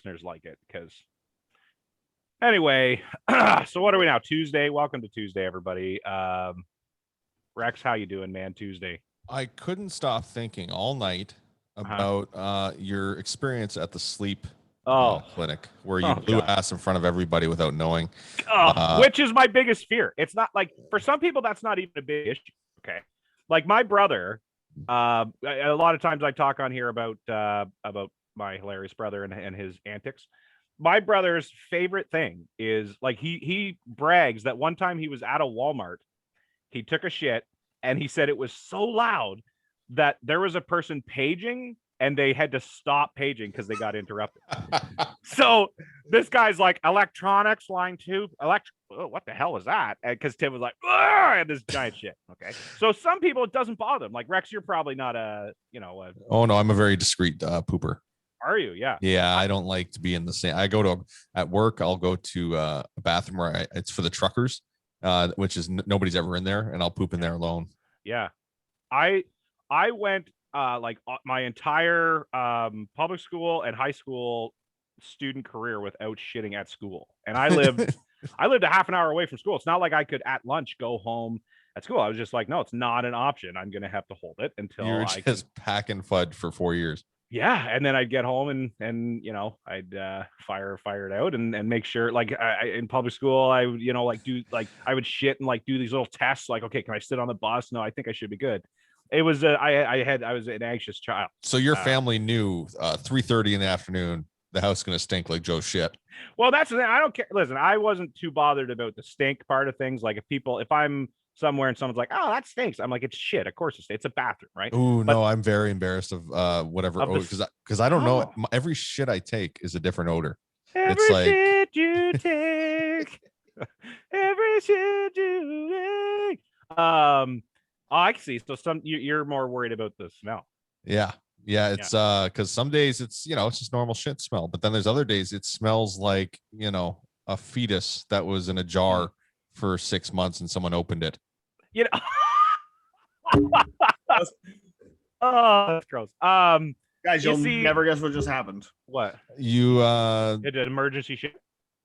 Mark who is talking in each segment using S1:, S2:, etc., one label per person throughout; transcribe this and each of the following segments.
S1: listeners like it because anyway, so what are we now? Tuesday. Welcome to Tuesday, everybody. Rex, how you doing, man? Tuesday.
S2: I couldn't stop thinking all night about your experience at the sleep clinic where you blew ass in front of everybody without knowing.
S1: Which is my biggest fear. It's not like for some people that's not even a big issue. Okay, like my brother. A lot of times I talk on here about my hilarious brother and his antics. My brother's favorite thing is like he brags that one time he was at a Walmart, he took a shit, and he said it was so loud that there was a person paging and they had to stop paging because they got interrupted. So this guy's like, electronics line 2, what the hell is that? Because Tim was like, and this giant shit. Okay, so some people it doesn't bother them. Like Rex, you're probably not
S2: Oh no, I'm a very discreet pooper.
S1: Are you? Yeah.
S2: Yeah, I don't like to be in the same. I go to at work. I'll go to a bathroom where it's for the truckers, which is nobody's ever in there, and I'll poop in there alone.
S1: Yeah, I went like my entire public school and high school student career without shitting at school, and I lived a half an hour away from school. It's not like I could at lunch go home at school. I was just like, no, it's not an option. I'm gonna have to hold it until
S2: you're just packing FUD for 4 years.
S1: Yeah, and then I'd get home and I'd fire it out and make sure like in public school I would I would shit and like do these little tests like, okay, can I sit on the bus? No, I think I should be good. It was I was an anxious child.
S2: So your family knew 3:30 in the afternoon the house is gonna stink like Joe's shit.
S1: Well, that's the thing. I don't care. Listen, I wasn't too bothered about the stink part of things. Like if I'm somewhere and someone's like, oh, that stinks, I'm like, it's shit, of course it's a bathroom, right?
S2: Oh no, I'm very embarrassed of whatever because I don't know, every shit I take is a different odor.
S1: Every shit you take every shit you take. I see. So you're more worried about the smell.
S2: Yeah, it's because some days it's it's just normal shit smell, but then there's other days it smells like a fetus that was in a jar for 6 months and someone opened it.
S1: Oh, that's gross.
S3: Guys, you'll never guess what just happened.
S1: What?
S2: You
S1: did an emergency shit?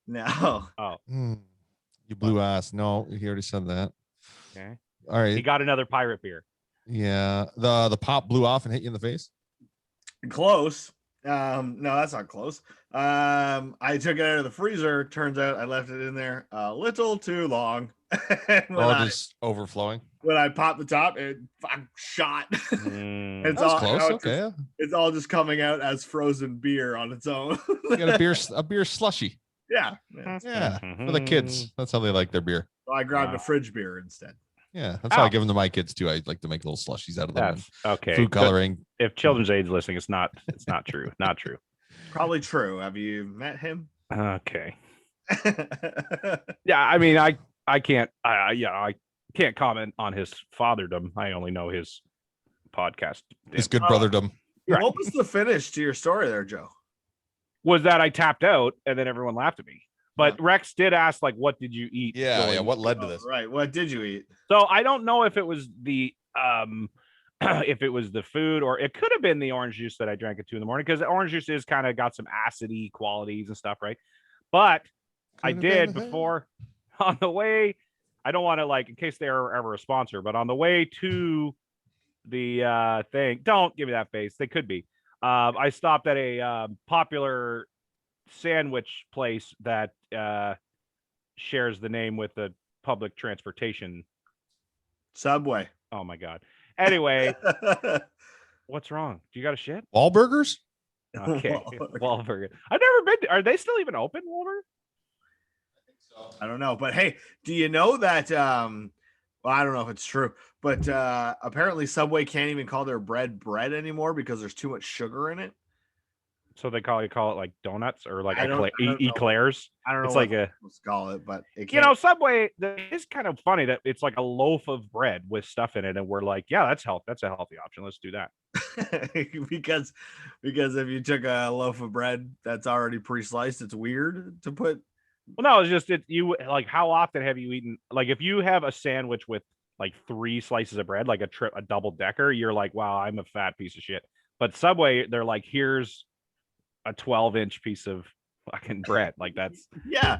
S3: No.
S1: Oh.
S2: You blew ass. No, he already said that.
S1: Okay.
S2: All right.
S1: He got another pirate beer.
S2: Yeah. The pop blew off and hit you in the face.
S3: Close. No, that's not close. I took it out of the freezer. Turns out I left it in there a little too long.
S2: Just overflowing.
S3: When I popped the top, it shot.
S2: It's all close. Okay.
S3: It's all just coming out as frozen beer on its own.
S2: You got a beer slushy.
S3: Yeah.
S2: For the kids. That's how they like their beer.
S3: So I grabbed a fridge beer instead.
S2: Yeah, that's how I give them to my kids too. I like to make little slushies out of them.
S1: Okay.
S2: Food coloring.
S1: But if Children's Aid's listening, it's not true. Not true.
S3: Probably true. Have you met him?
S1: Okay. Yeah, I mean, I can't can't comment on his fatherdom. I only know his podcast.
S2: His good brotherdom.
S3: Right. What was the finish to your story there, Joe?
S1: Was that I tapped out and then everyone laughed at me. But Rex did ask, like, what did you eat?
S2: Yeah. What led to this?
S3: Right. What did you eat?
S1: So I don't know if it was the if it was the food, or it could have been the orange juice that I drank at 2 a.m, because the orange juice is kind of got some acidy qualities and stuff, right? But I did before on the way. I don't want to, like, in case they're ever a sponsor, but on the way to the thing, don't give me that face. They could be. I stopped at a popular sandwich place that shares the name with the public transportation.
S3: Subway.
S1: Oh my god. Anyway, what's wrong? Do you got a shit?
S2: Wahlburgers?
S1: Okay. Wahlburger. I've never been to, are they still even open, Wahlburger?
S3: I don't know, but hey, do you know that well, I don't know if it's true, but apparently Subway can't even call their bread anymore because there's too much sugar in it.
S1: So they call it like donuts or like
S3: eclairs. I don't know.
S1: It's like
S3: let's call it, but it
S1: Subway. It's kind of funny that it's like a loaf of bread with stuff in it, and we're like, yeah, that's healthy. That's a healthy option. Let's do that.
S3: because if you took a loaf of bread that's already pre-sliced, it's weird to put.
S1: Well, no, it's just you like, how often have you eaten, like, if you have a sandwich with like 3 slices of bread, like a double decker, you're like, wow, I'm a fat piece of shit. But Subway, they're like, here's a 12-inch piece of fucking bread. Like that's
S3: Yeah,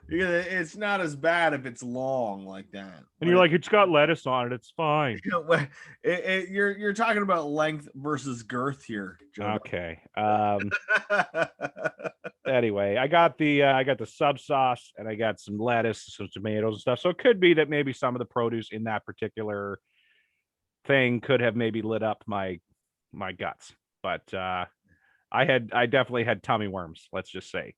S3: because it's not as bad if it's long like that.
S1: and you're like, it's got lettuce on it. It's fine.
S3: You're talking about length versus girth here. Joe.
S1: Okay. Anyway, I got the sub sauce and I got some lettuce, some tomatoes and stuff. So it could be that maybe some of the produce in that particular thing could have maybe lit up my guts. But I definitely had tummy worms, let's just say.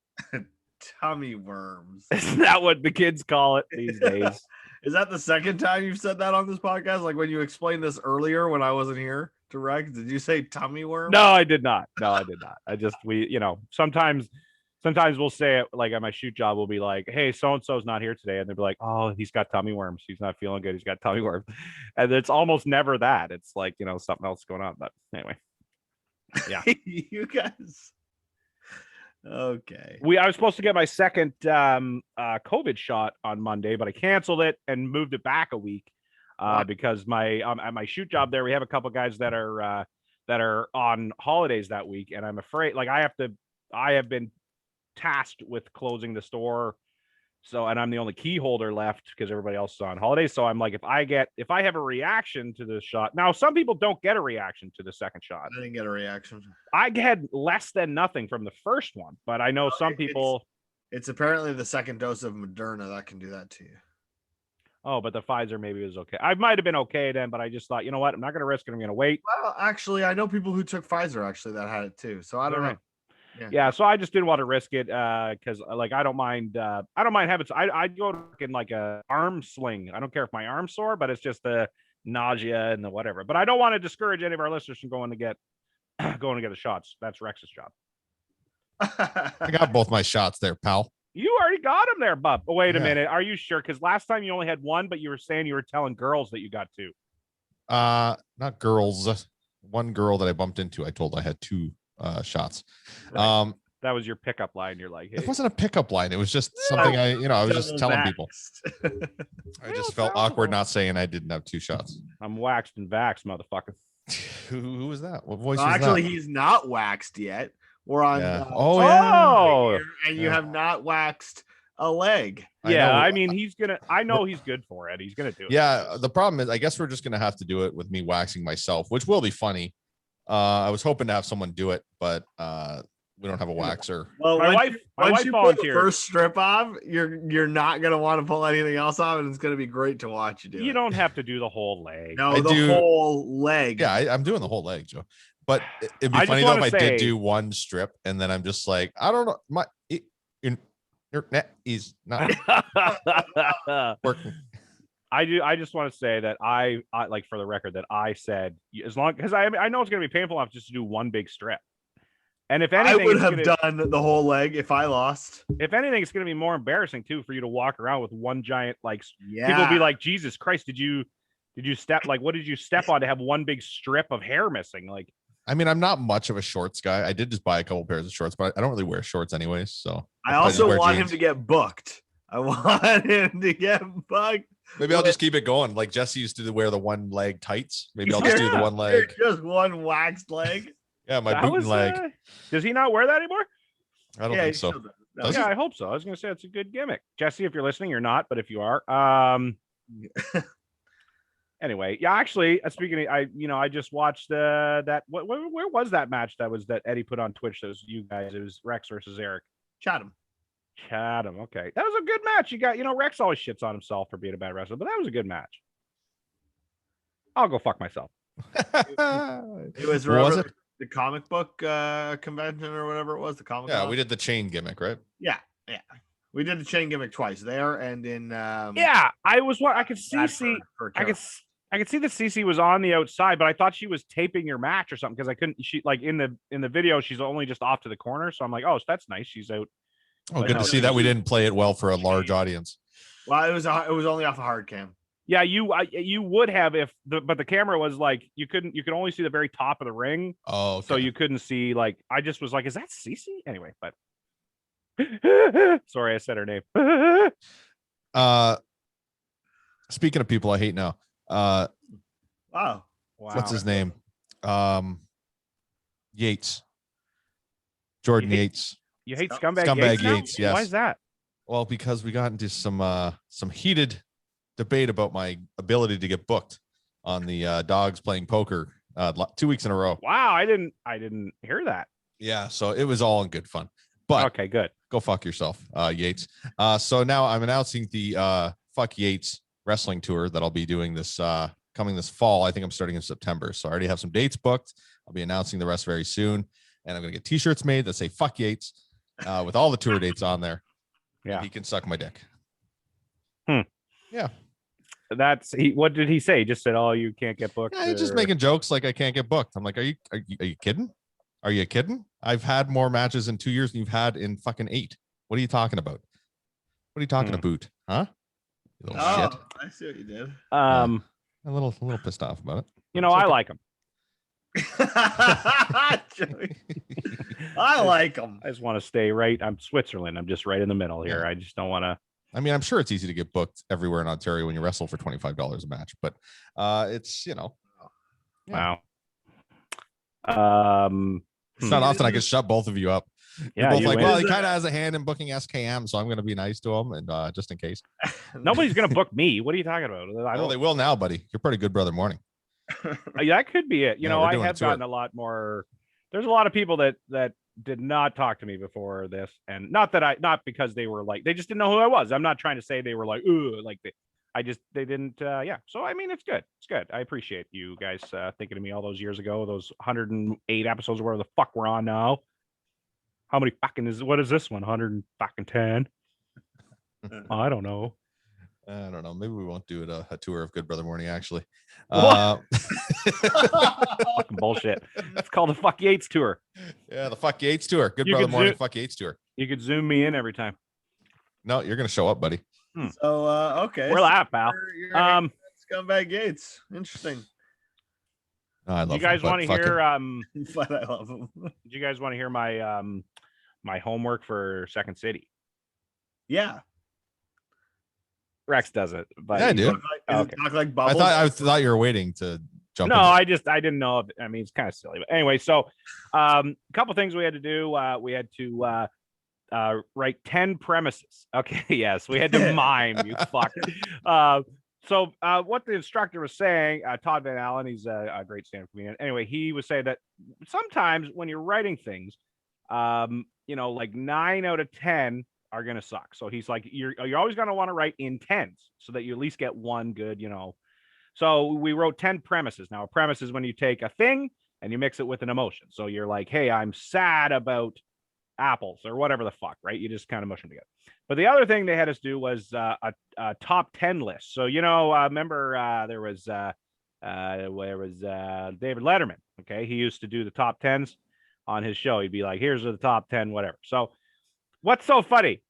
S3: Tummy worms.
S1: Isn't that what the kids call it these days?
S3: Is that the second time you've said that on this podcast? Like when you explained this earlier when I wasn't here to Rex, did you say tummy worm?
S1: No, I did not. I just sometimes we'll say it like at my shoot job, we'll be like, hey, so-and-so's not here today. And they'll be like, oh, he's got tummy worms. He's not feeling good. He's got tummy worms. And it's almost never that. It's like, something else going on. But anyway. Yeah.
S3: You guys. Okay.
S1: I was supposed to get my second COVID shot on Monday, but I canceled it and moved it back a week because at my shoot job there, we have a couple guys that are on holidays that week. And I'm afraid I have been tasked with closing the store. So, and I'm the only key holder left because everybody else is on holiday. So I'm like, if I have a reaction to this shot, now some people don't get a reaction to the second shot.
S3: I didn't get a reaction.
S1: I had less than nothing from the first one, but I know some people.
S3: It's apparently the second dose of Moderna that can do that to you.
S1: Oh, but the Pfizer maybe was okay. I might have been okay then, but I just thought, you know what? I'm not going to risk it. I'm going to wait.
S3: Well, actually, I know people who took Pfizer actually that had it too. So I don't know.
S1: Yeah, so I just didn't want to risk it because like I don't mind having I go in like a arm sling. I don't care if my arm's sore, but it's just the nausea and the whatever. But I don't want to discourage any of our listeners from going to get the shots. That's Rex's job.
S2: I got both my shots there, pal.
S1: You already got them there, bub. Oh, wait a minute. Are you sure? Because last time you only had one, but you were saying you were telling girls that you got two.
S2: Not girls. One girl that I bumped into, I told I had two shots.
S1: Right. That was your pickup line. You're like, hey.
S2: It wasn't a pickup line. It was just something I was just telling people. I just felt awkward not saying I didn't have two shots.
S1: I'm waxed and vaxxed, motherfucker.
S2: Who was that? What voice?
S3: Actually, he's not waxed yet. We're on.
S1: Yeah.
S3: And you have not waxed a leg.
S1: Yeah, I mean, I know he's good for it. He's gonna do it.
S2: Yeah, the problem is, I guess we're just gonna have to do it with me waxing myself, which will be funny. I was hoping to have someone do it, but we don't have a waxer.
S3: Well,
S1: my wife
S3: you
S1: volunteered.
S3: Pull the first strip off, you're not gonna want to pull anything else off, and it's gonna be great to watch you do.
S1: You don't have to do the whole leg.
S3: No, whole leg.
S2: Yeah, I'm doing the whole leg, Joe. But it'd be funny though if I did do one strip and then I'm just like, I don't know, your net is not working.
S1: I just want to say that I like, for the record, that I said as long because I know it's gonna be painful enough just to do one big strip. And if anything,
S3: I would have done the whole leg if I lost.
S1: If anything, it's gonna be more embarrassing too for you to walk around with one giant people will be like, Jesus Christ, did you step what did you step on to have one big strip of hair missing? Like,
S2: I mean, I'm not much of a shorts guy. I did just buy a couple pairs of shorts, but I don't really wear shorts anyways. So
S3: I also want him to get booked. I want him to get booked.
S2: Maybe I'll just keep it going. Like Jesse used to wear the one leg tights. Maybe I'll just do the one leg.
S3: Just one waxed leg.
S2: Yeah, my boot and leg.
S1: Does he not wear that anymore?
S2: I don't think so.
S1: No. Yeah, I hope so. I was gonna say it's a good gimmick. Jesse, if you're listening, you're not, but if you are, anyway, yeah. Actually, speaking of, I just watched that. Where was that match that Eddie put on Twitch? That was you guys. It was Rex versus Eric.
S3: Chatham.
S1: Okay, that was a good match. You got, Rex always shits on himself for being a bad wrestler, but that was a good match. I'll go fuck myself.
S3: It was the comic book convention or whatever it was. The comic.
S2: Yeah, we did the chain gimmick, right?
S3: Yeah. We did the chain gimmick twice there and in.
S1: Yeah, I could see. I could see that CC was on the outside, but I thought she was taping your match or something because I couldn't. She in the video, she's only just off to the corner, so I'm like, oh, that's nice. She's out.
S2: Oh, good to see that we didn't play it well for a large audience.
S3: Well, it was only off a hard cam.
S1: Yeah, you would have but the camera was like you could only see the very top of the ring.
S2: Oh, okay.
S1: So you couldn't see I just was like, is that Cece? Anyway, but sorry, I said her name.
S2: Speaking of people I hate now,
S3: Wow.
S2: What's his name? Yates. Jordan
S1: You hate-
S2: Yates.
S1: You hate
S3: Scum-
S1: scumbag,
S2: Scumbag
S1: Yates, now?
S2: Yates, yes.
S1: Why is that?
S2: Well, because we got into some heated debate about my ability to get booked on the dogs playing poker 2 weeks in a row.
S1: Wow, I didn't hear that.
S2: Yeah, so it was all in good fun. But
S1: Okay, good.
S2: go fuck yourself, Yates. So now I'm announcing the Fuck Yates wrestling tour that I'll be doing this coming this fall. I think I'm starting in September. So I already have some dates booked. I'll be announcing the rest very soon. And I'm gonna get t-shirts made that say Fuck Yates with all the tour dates on there.
S1: Yeah.
S2: And he can suck my dick.
S1: What did he say? He just said, "Oh, you can't get booked."
S2: Yeah, he's just
S1: or-
S2: making jokes like I can't get booked. I'm like, are you kidding? Are you kidding? I've had more matches in 2 years than you've had in fucking 8. What are you talking about? What are you talking about? Huh? You little shit.
S3: Oh, I see what you did.
S1: Um,
S2: A little pissed off about it.
S1: you know, I like him.
S3: Joey, I like them.
S1: I just want to stay right. I'm Switzerland. I'm just right in the middle here.
S2: Yeah.
S1: I just don't want to.
S2: I mean, I'm sure it's easy to get booked everywhere in Ontario when you wrestle for $25 a match, but it's Yeah.
S1: Wow.
S2: it's not often I can shut both of you up. You're
S1: Yeah,
S2: both
S1: you
S2: like,
S1: win.
S2: well, he kind of has a hand in booking SKM, so I'm going to be nice to him, and just in case.
S1: Nobody's gonna book me. What are you talking about? I
S2: Oh,
S1: don't.
S2: they will now, buddy. You're pretty good, brother. Morning.
S1: That could be it. You
S2: Yeah,
S1: know,
S2: we're
S1: I
S2: doing a
S1: have
S2: tour.
S1: gotten a lot more. There's a lot of people that did not talk to me before this, and not because they were like they just didn't know who I was. I'm not trying to say they were like ooh like they didn't yeah. So I mean, it's good. It's good. I appreciate you guys thinking of me all those years ago. Those 108 episodes, where the fuck we're on now. How many fucking what is this one? 110. I don't know.
S2: I don't know. Maybe we won't do it a tour of Good Brother Morning. Actually,
S1: What? Fucking bullshit. It's called the Fuck Yates tour.
S2: yeah, the Fuck Yates tour. Good
S1: You
S2: Brother
S1: could
S2: Morning.
S1: zoom-
S2: Fuck Yates tour.
S1: You could zoom me in every time.
S2: No, you're gonna show up, buddy.
S3: So okay.
S1: We're laughing, pal.
S3: You're Scumbag Gates. Interesting.
S2: No, I love.
S1: You guys want to hear
S3: But I love him.
S1: do you guys want to hear my my homework for Second City?
S3: Yeah.
S1: Rex does it, but
S2: Yeah, I do.
S3: Does it talk like bubbles?
S2: I thought you were waiting to jump.
S1: no,
S2: in.
S1: I didn't know. I mean, it's kind of silly, but anyway. So, a couple things we had to do. We had to write 10 premises. Okay, yes, we had to mime. You fuck. So what the instructor was saying, Todd Van Allen, he's a great stand-up comedian. Anyway, he was saying that sometimes when you're writing things, like 9 out of 10 are gonna suck. So he's like, you're always gonna want to write in tens so that you at least get one good, So we wrote 10 premises. Now, a premise is when you take a thing and you mix it with an emotion. So you're like, hey, I'm sad about apples or whatever the fuck, right? You just kind of mush them together. But the other thing they had us do was a top 10 list. So, remember there was David Letterman. Okay. He used to do the top 10s on his show. He'd be like, here's the top 10, whatever. So what's so funny?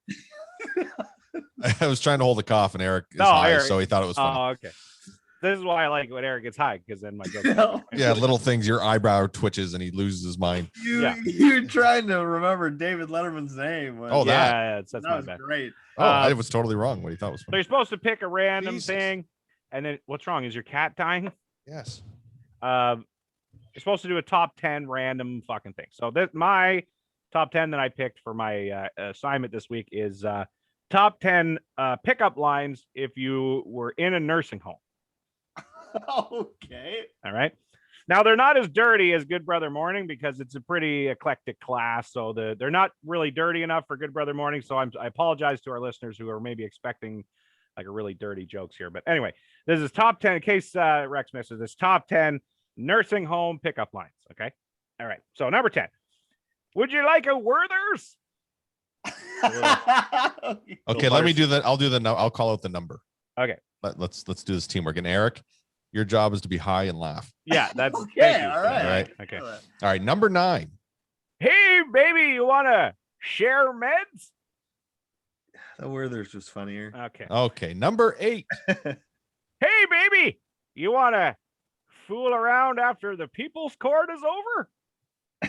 S2: I was trying to hold a cough, and Eric is
S1: No,
S2: high,
S1: Eric-
S2: so he thought it was funny.
S1: Oh, okay. This is why I like when Eric gets high, because then my joke.
S2: Yeah, little things. Your eyebrow twitches, and he loses his mind.
S1: Yeah.
S3: You're trying to remember David Letterman's name.
S2: Oh, that.
S1: Yeah, that's
S3: that
S1: my
S3: was
S1: bad.
S3: great.
S2: Oh, I was totally wrong. What he thought was
S1: So
S2: funny.
S1: you're supposed to pick a random
S2: Jesus.
S1: thing, and then what's wrong? Is your cat dying?
S2: Yes.
S1: You're supposed to do a top 10 random fucking thing. So my top 10 that I picked for my assignment this week is top 10 pickup lines if you were in a nursing home.
S3: Okay.
S1: All right. Now they're not as dirty as Good Brother Morning because it's a pretty eclectic class. So they're not really dirty enough for Good Brother Morning. So I apologize to our listeners who are maybe expecting like a really dirty jokes here. But anyway, this is top 10 in case Rex misses this top 10 nursing home pickup lines. Okay. All right. So number 10. Would you like a Werther's?
S2: Okay, let me do that. All call out the number.
S1: Okay.
S2: Let's do this teamwork. And Eric, your job is to be high and laugh.
S1: Yeah, that's
S3: Okay,
S1: thank you.
S3: all right.
S2: All right.
S1: Okay.
S2: All right, number 9.
S1: Hey, baby, you want to share meds?
S3: The Werther's was funnier.
S1: Okay.
S2: Okay, number 8.
S1: Hey, baby, you want to fool around after the People's Court is over?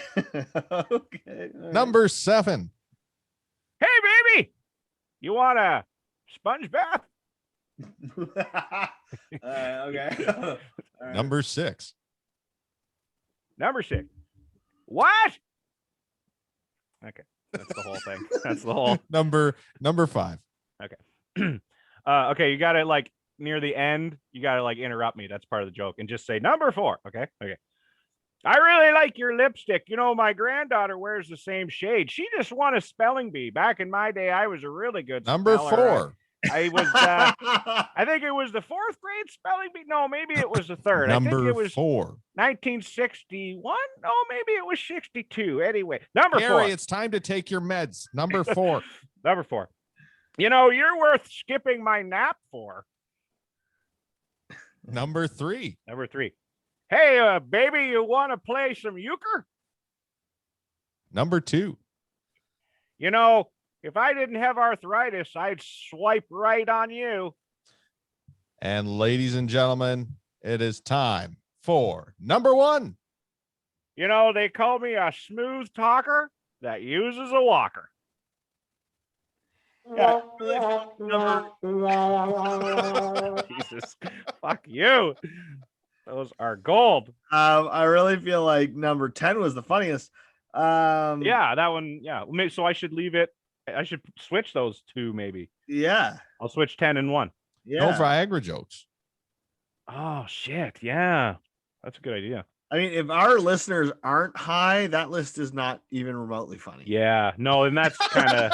S3: Okay. all right.
S2: Number 7.
S1: Hey, baby, you want a sponge bath?
S3: Okay. All right.
S2: Number 6.
S1: Number 6. What? Okay, that's the whole thing. That's the whole.
S2: Number 5.
S1: Okay, you got to like near the end. You got to like interrupt me. That's part of the joke, and just say number 4. Okay. I really like your lipstick. You know, my granddaughter wears the same shade. She just won a spelling bee. Back in my day, I was a really good
S2: Number
S1: speller.
S2: 4.
S1: I was. I think it was the 4th grade spelling bee. No, maybe it was the 3rd. I think
S2: Number
S1: it was
S2: 4.
S1: 1961. No, maybe it was 62. Anyway, number
S2: Gary,
S1: 4.
S2: it's time to take your meds. Number 4.
S1: Number 4. You know, you're worth skipping my nap for.
S2: Number 3.
S1: Number 3. Hey, baby, you want to play some euchre?
S2: Number 2.
S1: You know, if I didn't have arthritis, I'd swipe right on you.
S2: And ladies and gentlemen, it is time for number 1.
S1: You know, they call me a smooth talker that uses a walker.
S3: Yeah.
S1: Jesus, fuck you. Those are gold.
S3: I really feel like number 10 was the funniest.
S1: Yeah, that one. Yeah. So I should leave it. I should switch those 2, maybe.
S3: Yeah.
S1: I'll switch 10 and 1.
S3: Yeah.
S2: No Viagra jokes.
S1: Oh, shit. Yeah. That's a good idea.
S3: I mean, if our listeners aren't high, that list is not even remotely funny.
S1: Yeah. No, and that's kind of.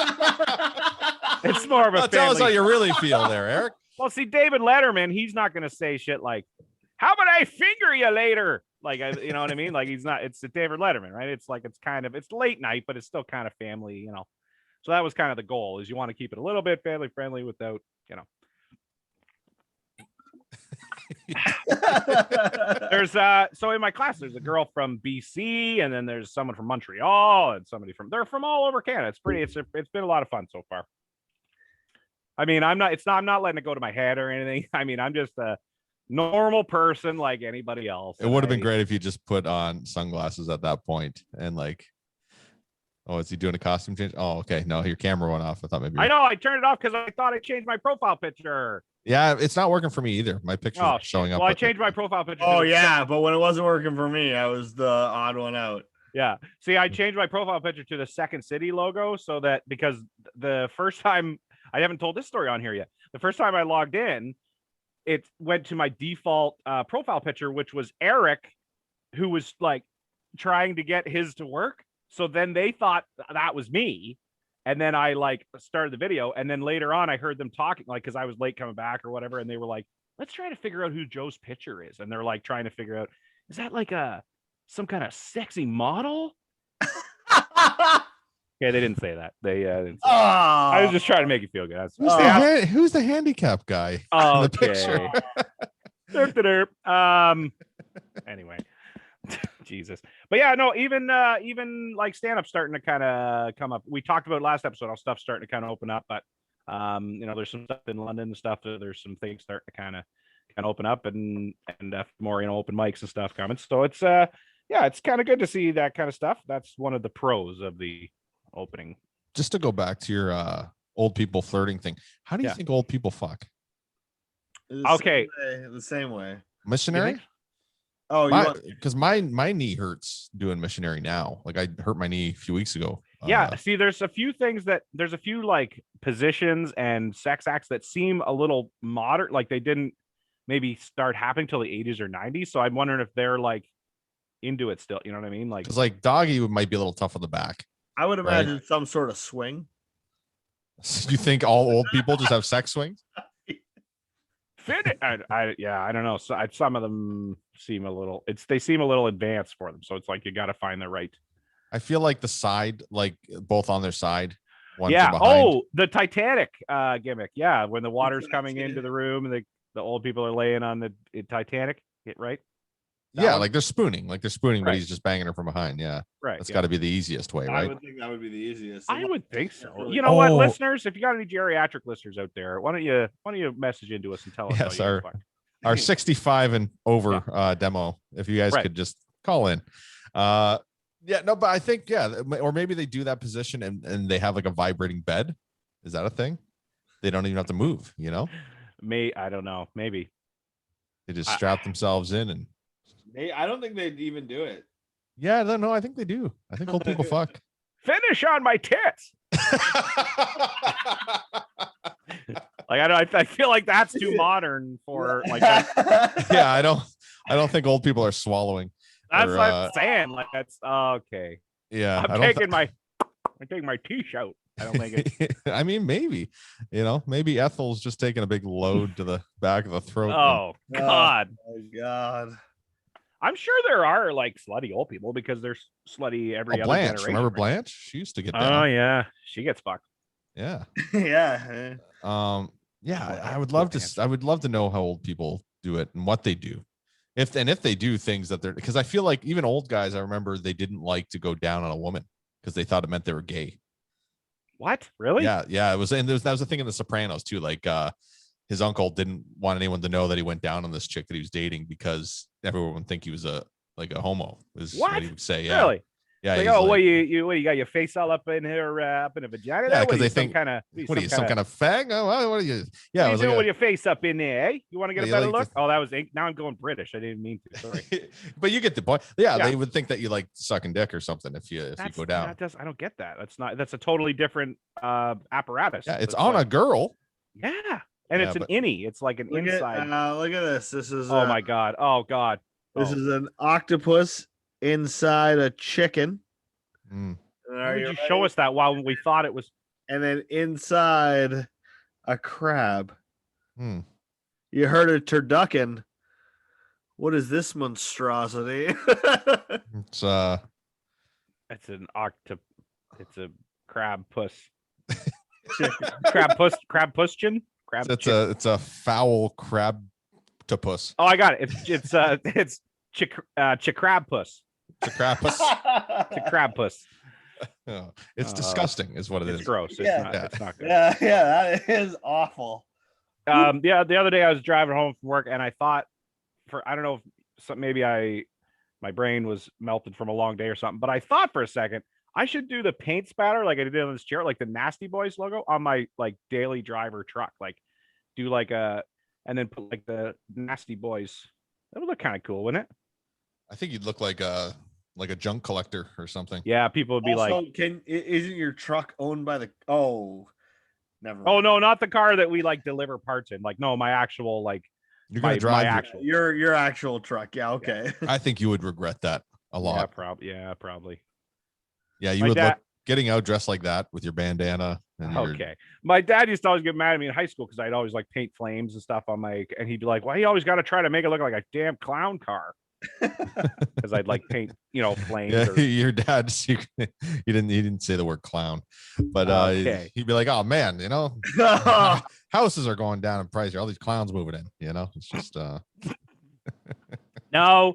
S1: It's more of a
S2: Well, tell us how
S1: family.
S2: you really feel there, Eric.
S1: Well, see, David Letterman, he's not going to say shit like, how about I finger you later? Like, you know what I mean? Like, he's not, it's a David Letterman, right? It's like, it's late night, but it's still kind of family, you know? So that was kind of the goal, is you want to keep it a little bit family friendly without, you know. There's, so in my class, there's a girl from BC, and then there's someone from Montreal, and they're from all over Canada. It's been a lot of fun so far. I mean, I'm not letting it go to my head or anything. I mean, I'm just a normal person like anybody else.
S2: It would have been great if you just put on sunglasses at that point and like, oh, is he doing a costume change? Oh, okay. No, your camera went off. I thought maybe.
S1: I know. I turned it off because I thought I changed my profile picture.
S2: Yeah, it's not working for me either. My picture's
S1: Oh,
S2: showing up.
S1: well, I changed my profile picture.
S3: Oh, yeah. But when it wasn't working for me, I was the odd one out.
S1: Yeah. See, I changed my profile picture to the Second City logo so that because the first time, I haven't told this story on here yet. The first time I logged in, it went to my default profile picture, which was Eric, who was like trying to get his to work. So then they thought that was me. And then I like started the video. And then later on, I heard them talking, like, because I was late coming back or whatever. And they were like, let's try to figure out who Joe's picture is. And they're like trying to figure out, is that like some kind of sexy model? Yeah, they didn't say that. They didn't say that. I was just trying to make you feel good.
S2: Who's the handicap guy in the picture?
S1: Derp. Anyway, Jesus. But yeah, no, even like stand-up starting to kind of come up. We talked about last episode how stuff's starting to kind of open up, but you know, there's some stuff in London and stuff. There's some things starting to kind of open up and more, you know, open mics and stuff coming. So it's yeah, it's kind of good to see that kind of stuff. That's one of the pros of the opening.
S2: Just to go back to your old people flirting thing. How do you think old people fuck?
S1: Okay.
S3: The same way.
S2: Missionary?
S3: Oh,
S2: because my knee hurts doing missionary now. Like I hurt my knee a few weeks ago.
S1: Yeah, see, there's a few like positions and sex acts that seem a little modern, like they didn't maybe start happening till the 80s or 90s. So I'm wondering if they're like into it still. You know what I mean? Like,
S2: it's like doggy might be a little tough on the back.
S3: I would imagine some sort of swing.
S2: You think all old people just have sex swings?
S1: I don't know. So some of them seem a little. They seem a little advanced for them. So it's like you got to find the right.
S2: I feel like the side, like both on their side.
S1: Yeah. Oh, the Titanic gimmick. Yeah, when the water's coming into the room and the old people are laying on the Titanic. Right.
S2: Yeah, like they're spooning, but
S1: Right.
S2: he's just banging her from behind. Yeah,
S1: Right.
S2: That's got to be the easiest way, right?
S3: I would think that would be the easiest.
S1: I would think so. You know what, listeners? If you got any geriatric listeners out there, why don't you message into us and tell us?
S2: Yes,
S1: how you fuck?
S2: our 65 and over demo. If you guys could just call in. Yeah, no, but I think or maybe they do that position and they have like a vibrating bed. Is that a thing? They don't even have to move. You know?
S1: I don't know. Maybe
S2: they just strap themselves in and.
S3: I don't think they'd even do it.
S2: Yeah, no, I think they do. I think old people fuck.
S1: Finish on my tits. Like I feel like that's too modern for like that.
S2: Yeah, I don't think old people are swallowing.
S1: That's
S2: or,
S1: what I'm saying. Like that's okay.
S2: Yeah,
S1: I'm taking my teeth out. I don't think it.
S2: I mean, maybe, maybe Ethel's just taking a big load to the back of the throat.
S1: Oh God.
S3: Oh my God.
S1: I'm sure there are like slutty old people because there's slutty every other
S2: Blanche,
S1: generation.
S2: remember
S1: right?
S2: Blanche? She used to get
S1: Oh
S2: down.
S1: yeah, she gets fucked.
S2: Yeah.
S3: Yeah.
S2: Yeah,
S1: Well,
S2: I would love
S1: Blanche.
S2: to. I would love to know how old people do it and what they do. If they do things that they're, because I feel like even old guys, I remember they didn't like to go down on a woman because they thought it meant they were gay.
S1: What? Really?
S2: Yeah, it was, and that was a thing in The Sopranos too. Like his uncle didn't want anyone to know that he went down on this chick that he was dating because everyone would think he was a homo. Is what he would say. Yeah,
S1: Really?
S2: yeah.
S1: Like,
S2: he's
S1: oh,
S2: like,
S1: what you got your face all up in her up in a vagina?
S2: Yeah,
S1: What
S2: 'cause
S1: are
S2: they
S1: you, some
S2: think-
S1: kind of
S2: what are you, some kind of fag? Oh, what are you? Yeah,
S1: what
S2: it
S1: are you
S2: was
S1: doing
S2: like
S1: with your face up in there? Eh? You want to get
S2: Yeah,
S1: a
S2: you
S1: better
S2: like
S1: look?
S2: to-
S1: Oh, that was now I'm going British. I didn't mean to. Sorry.
S2: but you get the point. Yeah,
S1: Yeah.
S2: they would think that you like sucking dick or something if you go down.
S1: I don't get that. That's a totally different apparatus.
S2: Yeah, it's
S1: That's
S2: on
S1: like,
S2: a girl.
S1: yeah, and
S2: Yeah,
S1: it's an
S2: but-
S1: innie. It's like an
S3: Look
S1: inside.
S3: look at this. This is
S1: Oh my god. Oh god.
S3: This
S1: Oh.
S3: is an octopus inside a chicken.
S2: Mm.
S3: And
S1: Why
S3: are
S1: did
S3: you
S1: you show
S3: ready?
S1: us that while we thought it was?
S3: And then inside a crab.
S2: Hmm.
S3: You heard a turducken. What is this monstrosity?
S2: It's
S1: It's an It's a crab puss. Crab pusskin. Crab.
S2: it's a foul crabtopus.
S1: Oh, I got it. It's crab puss.
S2: It's a crapus.
S1: It's a crab puss.
S2: Oh, it's disgusting, is what it
S1: It's
S2: is.
S1: gross. It's
S3: Yeah.
S1: not.
S2: Yeah.
S1: It's not good.
S3: yeah, that is awful.
S1: Yeah, the other day I was driving home from work and I thought I don't know if maybe my brain was melted from a long day or something, but I thought for a second I should do the paint spatter like I did on this chair, like the Nasty Boys logo on my like daily driver truck, like do like and then put like the Nasty Boys. That would look kind of cool, wouldn't it?
S2: I think you'd look like a junk collector or something.
S1: Yeah, people would be
S3: Also,
S1: like,
S3: isn't your truck owned by the never
S1: "Oh
S3: mind.
S1: no, not the car that we like deliver parts in." Like, no, my actual like
S2: You're gonna
S1: my
S2: drive. your-
S1: actual.
S3: Your actual truck. Yeah, okay.
S2: I think you would regret that a lot.
S1: Yeah, probably.
S2: Yeah, you
S1: My
S2: would
S1: dad-
S2: look getting out dressed like that with your bandana and your,
S1: Okay. My dad used to always get mad at me in high school because I'd always like paint flames and stuff on my, and he'd be like, "Well, he always got to try to make it look like a damn clown car," because I'd like paint, flames.
S2: Yeah,
S1: Or,
S2: your dad secretly, he didn't say the word clown, but
S1: Okay.
S2: he'd be like, "Oh man, houses are going down in price here. All these clowns moving in. It's just
S1: no,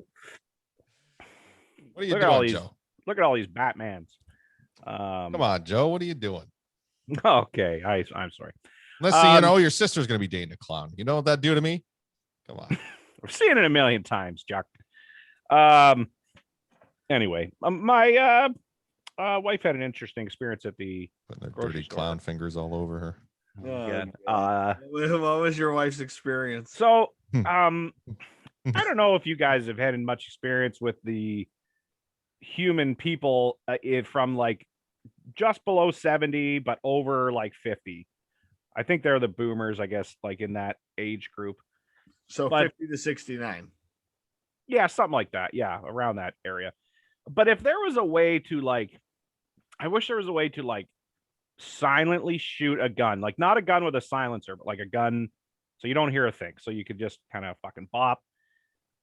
S2: what are you
S1: Look at all
S2: doing,
S1: these-
S2: Joe?
S1: look at all these Batmans.
S2: Come on, Joe. What are you doing?
S1: Okay, I'm sorry.
S2: Let's see. Your sister's gonna be dating a clown. You know what that do to me? Come on.
S1: We've seen it a million times, Chuck. Anyway, my wife had an interesting experience at the.
S2: Putting their
S1: Grocery
S2: dirty
S1: store.
S2: clown fingers all over her.
S1: Again.
S3: What was your wife's experience?
S1: So, I don't know if you guys have had much experience with the human people from like just below 70, but over like 50. I think they're the boomers, I guess, like in that age group.
S3: So
S1: But-
S3: 50 to 69.
S1: Yeah, something like that. Yeah, around that area. But if there was a way to like, I wish there was a way to like silently shoot a gun, like not a gun with a silencer, but like a gun so you don't hear a thing. So you could just kind of fucking bop.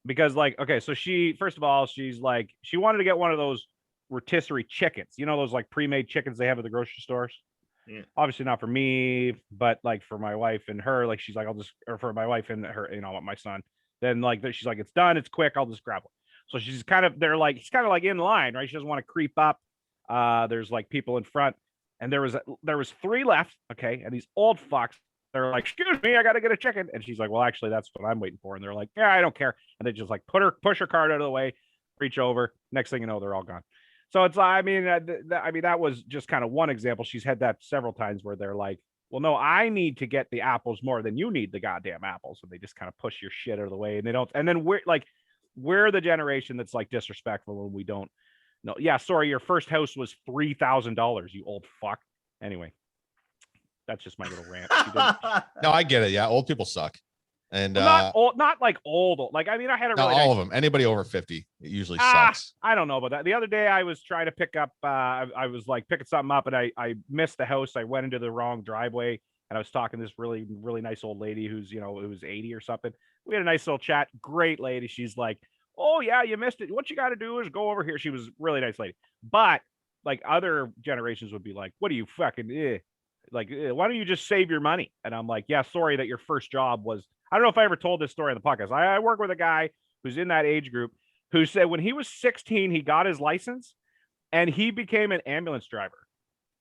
S1: Because like, okay, so first of all, she's like, she wanted to get one of those rotisserie chickens, those like pre-made chickens they have at the grocery stores.
S3: Yeah.
S1: Obviously not for me, but like for my wife and her, like she's like, or for my wife and her, my son. Then like she's like, it's done, it's quick, I'll just grab one. So she's kind of, he's kind of like in line, right? She doesn't want to creep up. There's like people in front, and there was 3 left, okay, and these old fucks, they're like, excuse me, I gotta get a chicken, and she's like, well, actually, that's what I'm waiting for, and they're like, yeah, I don't care, and they just like push her cart out of the way, reach over. Next thing you know, they're all gone. So it's, I mean, that was just kind of one example. She's had that several times where they're like, well, no, I need to get the apples more than you need the goddamn apples. And they just kind of push your shit out of the way. And they don't, and then we're the generation that's like disrespectful and we don't No, yeah, sorry, your first house was $3,000, you old fuck. Anyway, that's just my little rant. She didn't,
S2: No, I get it. Yeah, old people suck. And
S1: well, not old, not like old. Like, I mean, I had a
S2: not
S1: really
S2: all
S1: nice,
S2: of them. Anybody over 50, it usually sucks.
S1: I don't know about that. The other day I was trying to pick up, I was like picking something up and I missed the house. I went into the wrong driveway and I was talking to this really, really nice old lady who's, you know, it was 80 or something. We had a nice little chat. Great lady. She's like, oh yeah, you missed it. What you got to do is go over here. She was a really nice lady. But like other generations would be like, what are you fucking, why don't you just save your money? And I'm like, yeah, sorry that your first job was, I don't know if I ever told this story on the podcast. I work with a guy who's in that age group who said when he was 16, he got his license and he became an ambulance driver.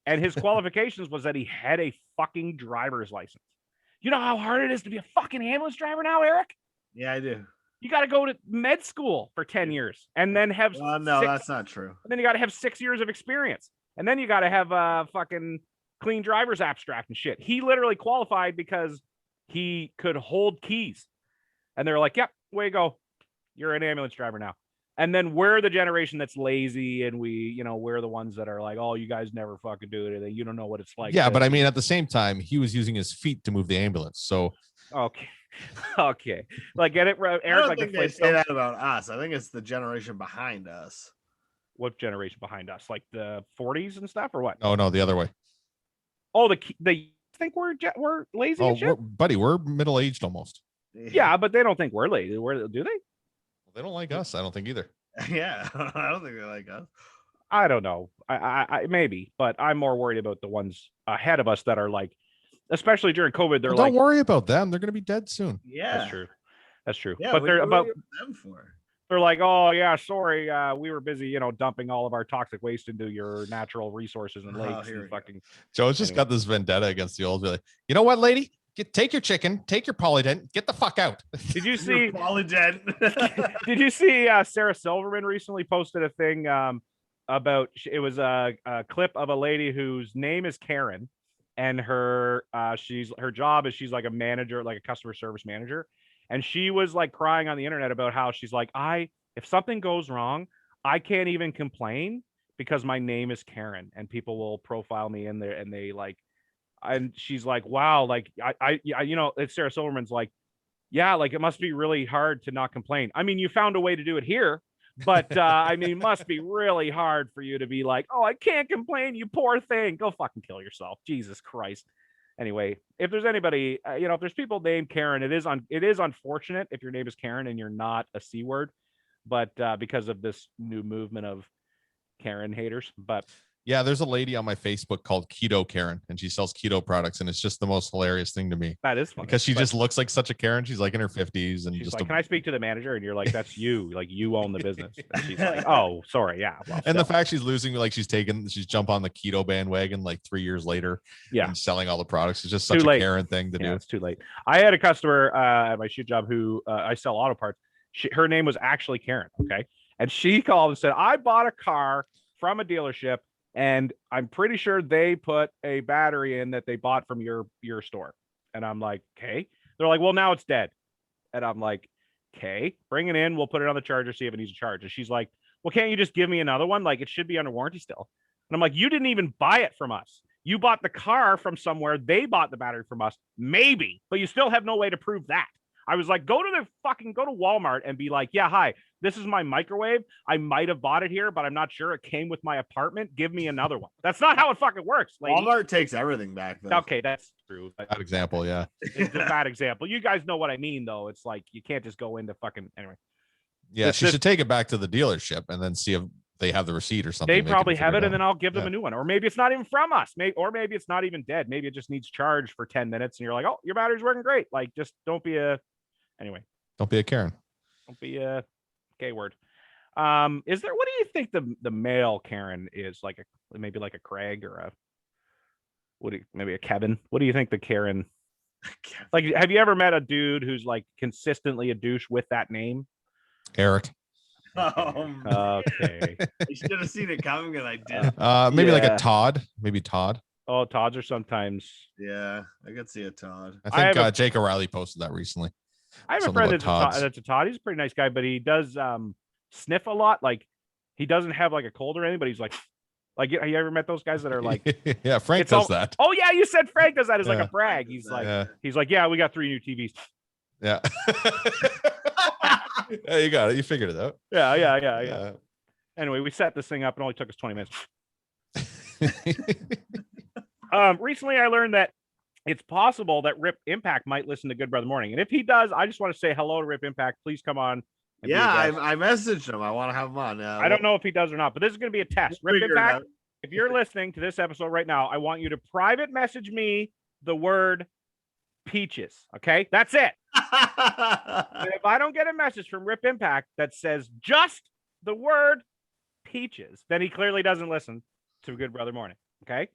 S1: And his qualifications was that he had a fucking driver's license. You know how hard it is to be a fucking ambulance driver now, Eric?
S3: Yeah, I do.
S1: You got to go to med school for 10 years and then have
S3: Well, no, that's not true.
S1: and then you got to have 6 years of experience. And then you got to have a fucking clean driver's abstract and shit. He literally qualified because he could hold keys. And they're like, yep, way to go. You're an ambulance driver now. And then we're the generation that's lazy and we're the ones that are like, oh, you guys never fucking do it. You don't know what it's like.
S2: Yeah, but I mean, at the same time, he was using his feet to move the ambulance. So
S1: okay. Okay. Like, get it, Eric?
S3: I don't
S1: like
S3: think
S1: the
S3: they say
S1: Flintstones?
S3: that about us. I think it's the generation behind us.
S1: What generation behind us? Like the 40s and stuff or what?
S2: no, the other way.
S1: Oh, they think we're lazy
S2: Oh,
S1: and shit?
S2: we're middle aged almost.
S1: Yeah, but they don't think we're lazy. Do they?
S2: They don't like us. I don't think either.
S3: Yeah, I don't think they like us.
S1: I don't know. I maybe, but I'm more worried about the ones ahead of us that are like, especially during COVID, they're
S2: Well,
S1: like,
S2: don't worry about them. They're going to be dead soon.
S3: Yeah,
S1: that's true. That's true.
S3: Yeah,
S1: But
S3: what
S1: they're
S3: are you
S1: about,
S3: worried about them for?
S1: they're like, oh yeah, sorry, we were busy, dumping all of our toxic waste into your natural resources and
S3: Oh,
S1: lakes
S3: here we
S1: and
S3: go.
S1: fucking.
S2: Joe's just got this vendetta against the old. Like, you know what, lady? Take your chicken, take your polydent, get the fuck out.
S1: Did you see?
S3: Apologetic.
S1: Did you see Sarah Silverman recently posted a thing about it was a clip of a lady whose name is Karen and her job is she's like a manager, like a customer service manager, and she was like crying on the internet about how she's like, if something goes wrong, I can't even complain because my name is Karen and people will profile me in there and they like. And she's like, wow, like it's Sarah Silverman's like, yeah, like it must be really hard to not complain. I mean, you found a way to do it here, but I mean, it must be really hard for you to be like, oh, I can't complain, you poor thing. Go fucking kill yourself. Jesus Christ. Anyway, if there's anybody, if there's people named Karen, it is unfortunate if your name is Karen and you're not a C word, but because of this new movement of Karen haters, but.
S2: Yeah, there's a lady on my Facebook called Keto Karen, and she sells keto products, and it's just the most hilarious thing to me
S1: That is funny
S2: because she just looks like such a Karen. She's like in her 50s, and
S1: she's
S2: just
S1: like, can I speak to the manager? And you're like, that's you. Like you own the business. And she's like, oh, sorry, yeah. Well,
S2: and the
S1: still.
S2: fact she's losing, like she's jumped on the keto bandwagon like 3 years later,
S1: Yeah.
S2: and selling all the products. It's just such
S1: Too
S2: a
S1: late.
S2: Karen thing to
S1: Yeah,
S2: do.
S1: it's too late. I had a customer at my shoot job who I sell auto parts. Her name was actually Karen. Okay. And she called and said, I bought a car from a dealership and I'm pretty sure they put a battery in that they bought from your store. And I'm like, okay. They're like, well, now it's dead. And I'm like, okay, bring it in. We'll put it on the charger, see if it needs a charge. And she's like, well, can't you just give me another one? Like it should be under warranty still. And I'm like, you didn't even buy it from us. You bought the car from somewhere. They bought the battery from us. Maybe, but you still have no way to prove that. I was like, go to Walmart and be like, yeah, hi, this is my microwave. I might have bought it here, but I'm not sure. It came with my apartment. Give me another one. That's not how it fucking works, lady.
S3: Walmart takes everything back, though.
S1: Okay, that's true. But
S2: Bad example, yeah.
S1: it's a bad example. You guys know what I mean, though. It's like you can't just go into fucking anyway.
S2: Yeah,
S1: It's
S2: she
S1: just-
S2: should take it back to the dealership and then see if they have the receipt or something.
S1: They
S2: can
S1: probably have
S2: figure
S1: it, and then
S2: out.
S1: I'll give them
S2: Yeah.
S1: a new one. Or maybe it's not even from us. Maybe it's not even dead. Maybe it just needs charged for 10 minutes, and you're like, oh, your battery's working great. Like, just don't be a. Anyway,
S2: Don't be a Karen.
S1: don't be a K word. Is there? What do you think the male Karen is like? Maybe like a Craig or a. Maybe a Kevin? What do you think the Karen? Like, have you ever met a dude who's like consistently a douche with that name?
S2: Eric.
S1: Okay.
S3: You should have seen it coming, and I did.
S2: Maybe like
S1: Yeah.
S2: a Todd. Maybe Todd.
S1: Oh, Todd's are sometimes.
S3: Yeah, I could see a Todd.
S2: I
S1: I
S2: think
S1: have a-
S2: Jake O'Reilly posted that recently.
S1: I have a
S2: Something
S1: friend
S2: about
S1: that's
S2: Todds.
S1: a Todd. He's a pretty nice guy, but he does sniff a lot. Like He doesn't have like a cold or anything, but he's like you ever met those guys that are like,
S2: yeah, Frank
S1: it's
S2: does
S1: all-
S2: that.
S1: oh yeah, you said Frank does that as like
S2: Yeah.
S1: a brag. He's like,
S2: Yeah.
S1: yeah, we got 3 new TVs.
S2: Yeah. Yeah, you got it. You figured it out.
S1: Yeah. Anyway, we set this thing up. It only took us 20 minutes. Recently, I learned that it's possible that Rip Impact might listen to Good Brother Morning, and if he does, I just want to say hello to Rip Impact. Please come on. and be a
S3: Yeah,
S1: guest.
S3: I messaged him. I want to have him on.
S1: I don't know if he does or not, but this is going to be a test.
S3: We'll
S1: Rip
S3: figure it
S1: Impact,
S3: out.
S1: if you're listening to this episode right now, I want you to private message me the word peaches. Okay, that's it. And if I don't get a message from Rip Impact that says just the word peaches, then he clearly doesn't listen to Good Brother Morning. Okay,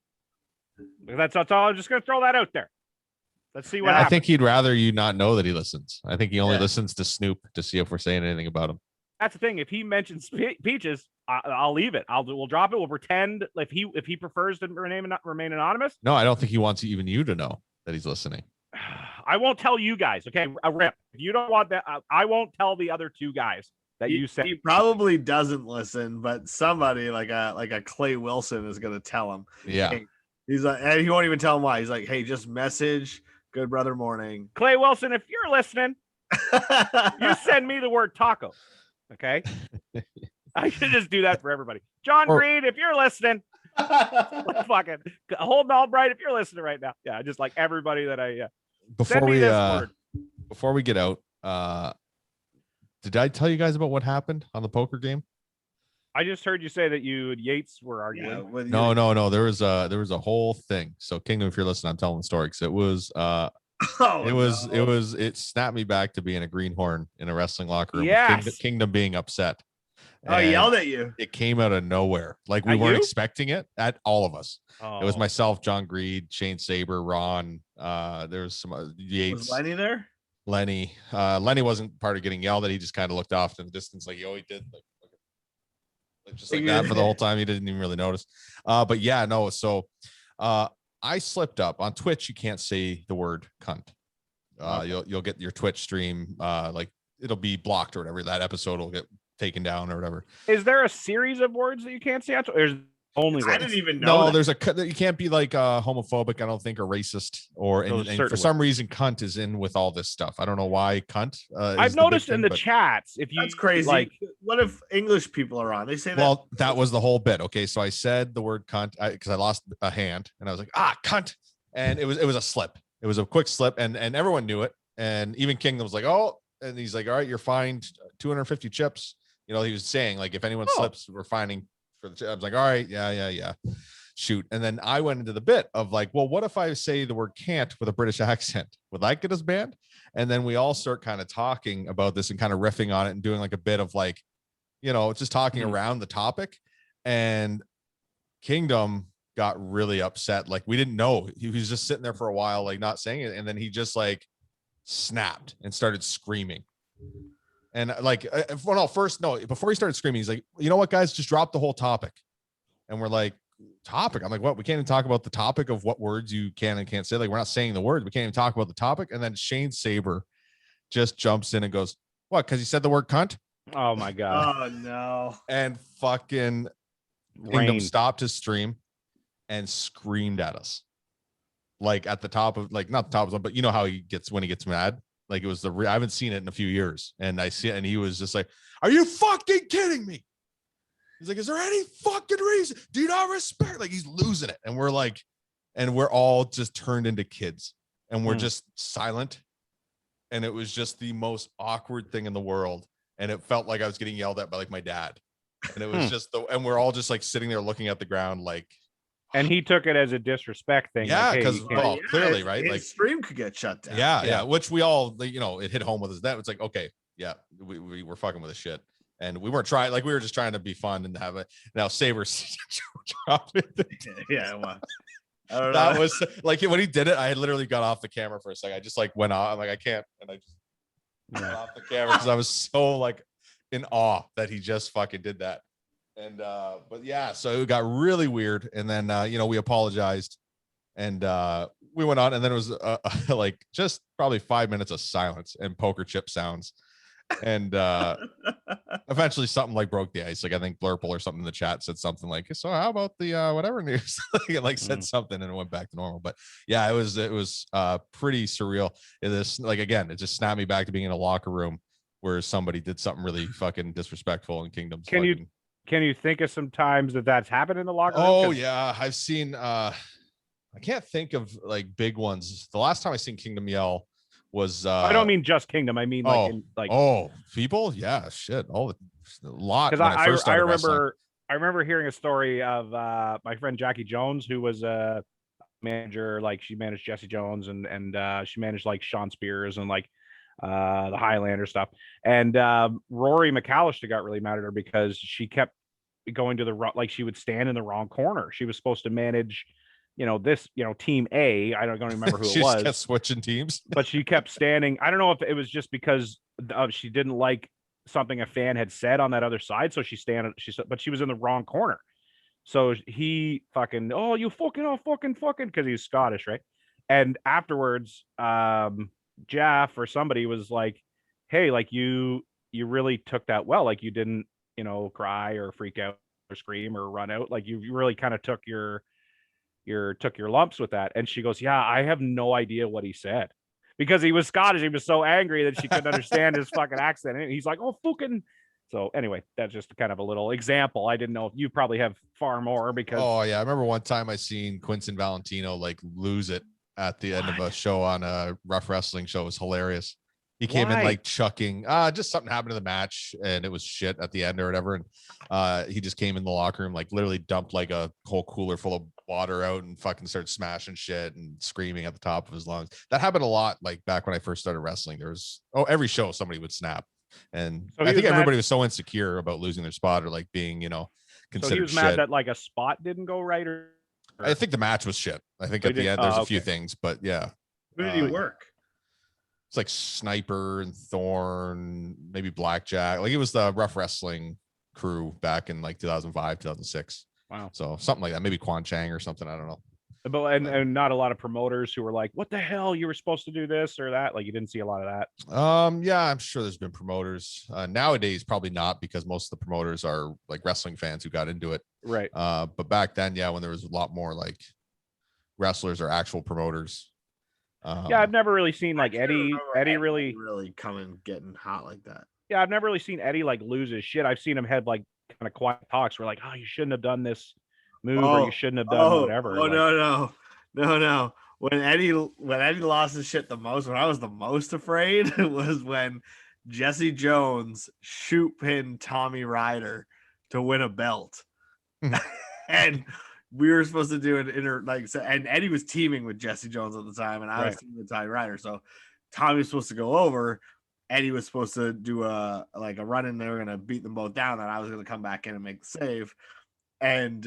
S1: that's all. I'm just going to throw that out there. Let's see what
S2: I
S1: happens.
S2: think he'd rather you not know that he listens. I think he only
S3: Yeah.
S2: listens to Snoop to see if we're saying anything about him.
S1: That's the thing. If he mentions peaches, I'll leave it. We'll drop it. We'll pretend if he prefers to remain anonymous.
S2: No, I don't think he wants even you to know that he's listening.
S1: I won't tell you guys. Okay, Rip. If you don't want that, I won't tell the other 2 guys that you said.
S3: He probably doesn't listen, but somebody like a Clay Wilson is gonna tell him.
S2: Yeah.
S3: Hey, he's like, and he won't even tell him why. He's like, hey, just message Good Brother Morning.
S1: Clay Wilson, if you're listening, you send me the word taco. Okay. I should just do that for everybody. John Green, if you're listening, fucking Holden Albright, if you're listening right now. Yeah, just like everybody that I
S2: Before
S1: send me
S2: we
S1: this word.
S2: before we get out, did I tell you guys about what happened on the poker game?
S1: I just heard you say that you and Yates were arguing.
S3: Yeah, with
S2: No,
S3: you.
S2: no. There was a whole thing. So Kingdom, if you're listening, I'm telling the story because it was
S3: Oh,
S2: it snapped me back to being a greenhorn in a wrestling locker room. with
S1: Yes.
S2: Kingdom being upset.
S3: Oh, he
S2: And
S3: yelled at you.
S2: it came out of nowhere. Like we
S1: At
S2: weren't
S1: you?
S2: expecting it at all of us. It was
S1: Oh.
S2: myself, John Greed, Shane Saber, Ron. There was some Yates,
S3: Was Lenny there?
S2: Lenny. Lenny wasn't part of getting yelled at. He just kind of looked off in the distance, like he always did, like just like that for the whole time. He didn't even really notice. But yeah, no. So I slipped up on Twitch. You can't say the word cunt. You'll get your Twitch stream like it'll be blocked or whatever. That episode will get taken down or whatever.
S1: Is there a series of words that you can't say? Or there's only
S3: I
S1: words?
S3: didn't even know.
S2: No,
S3: that.
S2: there's you can't be like homophobic, I don't think, or racist, or
S1: Those
S2: and
S1: certain
S2: for some reason cunt is in with all this stuff. I don't know why cunt. Is
S1: I've
S2: the big
S1: noticed in
S2: thing,
S1: the
S2: but-
S1: chats if you
S3: That's crazy.
S1: like
S3: What if English people are on? They say that.
S2: Well, that was the whole bit. Okay, so I said the word cunt because I lost a hand, and I was like, cunt, and it was a slip. It was a quick slip, and everyone knew it, and even Kingdom was like, oh, and he's like, all right, you're fined 250 chips. You know, he was saying like, if anyone slips, we're fining for the. I was like, all right, yeah, shoot. And then I went into the bit of like, well, what if I say the word can't with a British accent? Would that get us banned? And then we all start kind of talking about this and kind of riffing on it and doing like a bit of like, you know, just talking around the topic. And Kingdom got really upset. Like we didn't know. He was just sitting there for a while, like not saying it. And then he just like snapped and started screaming. And like, before he started screaming, he's like, you know what, guys, just drop the whole topic. And we're like, topic? I'm like, what? We can't even talk about the topic of what words you can and can't say. Like, we're not saying the words. We can't even talk about the topic. And then Shane Saber just jumps in and goes, what? Because he said the word cunt?
S1: oh my god.
S3: oh no.
S2: And fucking Kingdom
S1: Rain.
S2: stopped his stream and screamed at us. Like at the top of, like, not the top of, but you know how he gets when he gets mad. Like it was I haven't seen it in a few years, and I see it, and he was just like, "Are you fucking kidding me?" He's like, "Is there any fucking reason? Do you not respect?" Like he's losing it, and we're like, and we're all just turned into kids, and we're just silent, and it was just the most awkward thing in the world, and it felt like I was getting yelled at by like my dad, and it was just and we're all just like sitting there looking at the ground, like.
S1: And he took it as a disrespect thing.
S2: Yeah,
S1: like, hey,
S2: 'cause,
S1: you can't-
S2: well, clearly,
S3: his-
S2: right?
S3: his
S2: Like-
S3: stream could get shut down.
S2: Yeah, which we all, you know, it hit home with us. That it's like, okay, yeah, we were fucking with the shit, and we weren't trying, like we were just trying to be fun and have it. Now Sabers dropped it.
S3: yeah. Well, I don't
S2: That
S3: know.
S2: was like when he did it. I had literally got off the camera for a second. I just like went off. I'm like, I can't, and I just went off the camera because I was so like in awe that he just fucking did that. And but yeah, so it got really weird, and then you know, we apologized, and we went on, and then it was like just probably 5 minutes of silence and poker chip sounds, And eventually something like broke the ice. Like I think Blurple or something in the chat said something like, so how about the whatever news? It like said something and it went back to normal. But yeah, it was pretty surreal. This, like, again, it just snapped me back to being in a locker room where somebody did something really fucking disrespectful in Kingdom's.
S1: Can you think of some times that's happened in the locker room?
S2: Oh yeah, I've seen I can't think of like big ones. The last time I seen Kingdom yell was
S1: I don't mean just Kingdom. I mean
S2: people. Yeah, shit. A lot.
S1: Because I remember hearing a story of my friend Jackie Jones, who was a manager. Like she managed Jesse Jones and she managed like Sean Spears and like the Highlander stuff. And Rory McAllister got really mad at her because she kept going to the like she would stand in the wrong corner. She was supposed to manage team A. I don't remember who it was.
S2: She just kept switching teams,
S1: but she kept standing. I don't know if it was just because she didn't like something a fan had said on that other side, so but she was in the wrong corner. So he fucking, oh, you fucking, oh, fucking, because he's Scottish, right? And afterwards, Jaff or somebody was like, hey, like you really took that well. Like you didn't, cry or freak out or scream or run out. Like you really kind of took your lumps with that. And she goes, yeah, I have no idea what he said because he was Scottish. He was so angry that she couldn't understand his fucking accent. And he's like, oh, fucking. So anyway, that's just kind of a little example. I didn't know if you probably have far more because.
S2: Oh yeah. I remember one time I seen Quinton Valentino like lose it at the end of a show on a Rough Wrestling show. It was hilarious. He came in like chucking, just something happened to the match and it was shit at the end or whatever. And he just came in the locker room, like literally dumped like a whole cooler full of water out and fucking started smashing shit and screaming at the top of his lungs. That happened a lot. Like back when I first started wrestling, there was, every show somebody would snap. And so I think everybody was so insecure about losing their spot or like being, considered
S1: so he was mad that like a spot didn't go right or
S2: I think the match was shit. I think at the end there's a few things, but yeah.
S3: Who did he work?
S2: It's like Sniper and Thorn, maybe Blackjack. Like it was the Rough Wrestling crew back in like 2005, 2006.
S1: Wow.
S2: So something like that. Maybe Quan Chang or something. I don't know.
S1: But and not a lot of promoters who were like, what the hell? You were supposed to do this or that. Like you didn't see a lot of that.
S2: Yeah, I'm sure there's been promoters. Nowadays, probably not because most of the promoters are like wrestling fans who got into it.
S1: Right.
S2: But back then, yeah, when there was a lot more like wrestlers or actual promoters.
S1: Yeah, I've never really seen like Eddie really
S3: coming getting hot like that.
S1: Yeah, I've never really seen Eddie like lose his shit. I've seen him have like kind of quiet talks where like, oh, you shouldn't have done this move or you shouldn't have done whatever.
S3: Oh, like, no. When Eddie lost his shit the most, when I was the most afraid was when Jesse Jones shoot pinned Tommy Ryder to win a belt. And we were supposed to do an and Eddie was teaming with Jesse Jones at the time, and I was teaming with Tommy Ryder. So Tommy was supposed to go over. Eddie was supposed to do a run in. They were gonna beat them both down, and I was gonna come back in and make the save. And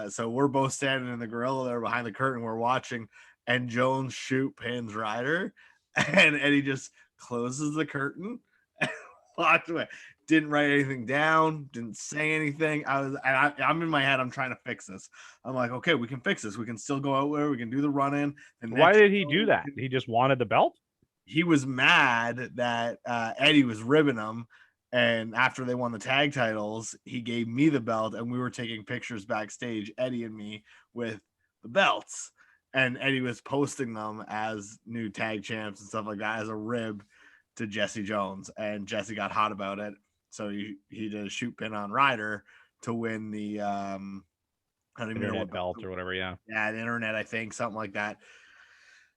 S3: so we're both standing in the gorilla there behind the curtain. We're watching, and Jones shoot pins Ryder, and Eddie just closes the curtain and walked away. Didn't write anything down, didn't say anything. I'm in my head, I'm trying to fix this. I'm like, okay, we can fix this. We can still go out there. We can do the run in.
S1: Why did he do that? He just wanted the belt?
S3: He was mad that Eddie was ribbing him. And after they won the tag titles, he gave me the belt and we were taking pictures backstage, Eddie and me, with the belts. And Eddie was posting them as new tag champs and stuff like that as a rib to Jesse Jones. And Jesse got hot about it. So he did a shoot pin on Ryder to win the I don't even know what
S1: belt or whatever. Yeah,
S3: the internet, I think, something like that.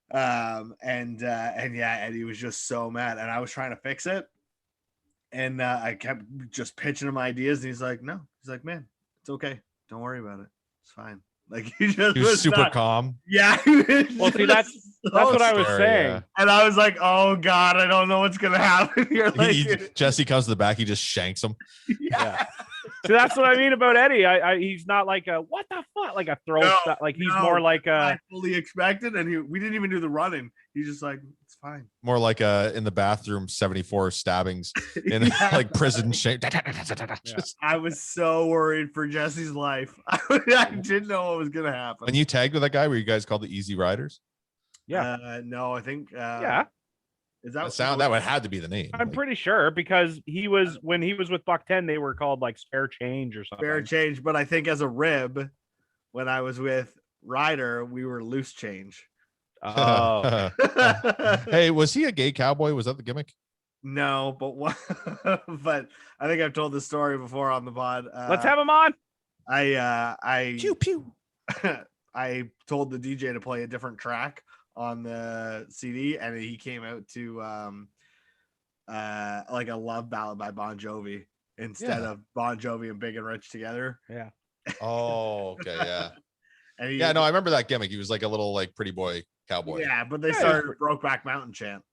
S3: And yeah, Eddie was just so mad, and I was trying to fix it, and I kept just pitching him ideas, and he's like, "No," he's like, "Man, it's okay, don't worry about it, it's fine." Like he
S2: was super calm.
S3: Yeah.
S1: Well, see, that's what I was saying.
S2: Yeah.
S3: And I was like, oh God, I don't know what's gonna happen here. Like,
S2: Jesse comes to the back, he just shanks him.
S3: Yeah.
S1: So that's what I mean about Eddie. He's not like a what the fuck, like a throw stuff. Like he's more like
S3: I fully expected, and we didn't even do the running. He's just like, it's fine.
S2: More like in the bathroom 74 stabbings in like prison shape.
S3: I was so worried for Jesse's life. I didn't know what was gonna happen.
S2: When you tagged with that guy, were you guys called the Easy Riders?
S1: Yeah.
S3: No, I think
S1: yeah.
S3: Is that
S2: That would have to be the name.
S1: I'm
S2: Like,
S1: pretty sure because when he was with Buck 10, they were called like Spare Change or something.
S3: Fair change? But I think as a rib, when I was with Ryder, we were loose change.
S1: Oh,
S2: hey, was he a gay cowboy? Was that the gimmick?
S3: No, but what? But I think I've told this story before on the pod.
S1: let's have him on.
S3: I
S2: Pew pew.
S3: I told the DJ to play a different track on the CD, and he came out to like a love ballad by Bon Jovi instead of Bon Jovi and Big and Rich together.
S1: Yeah.
S2: Oh, okay, yeah.
S3: And he,
S2: Yeah, no, I remember that gimmick. He was like a little like pretty boy cowboy.
S3: yeah, but they
S1: Yeah,
S3: started Brokeback Mountain chant.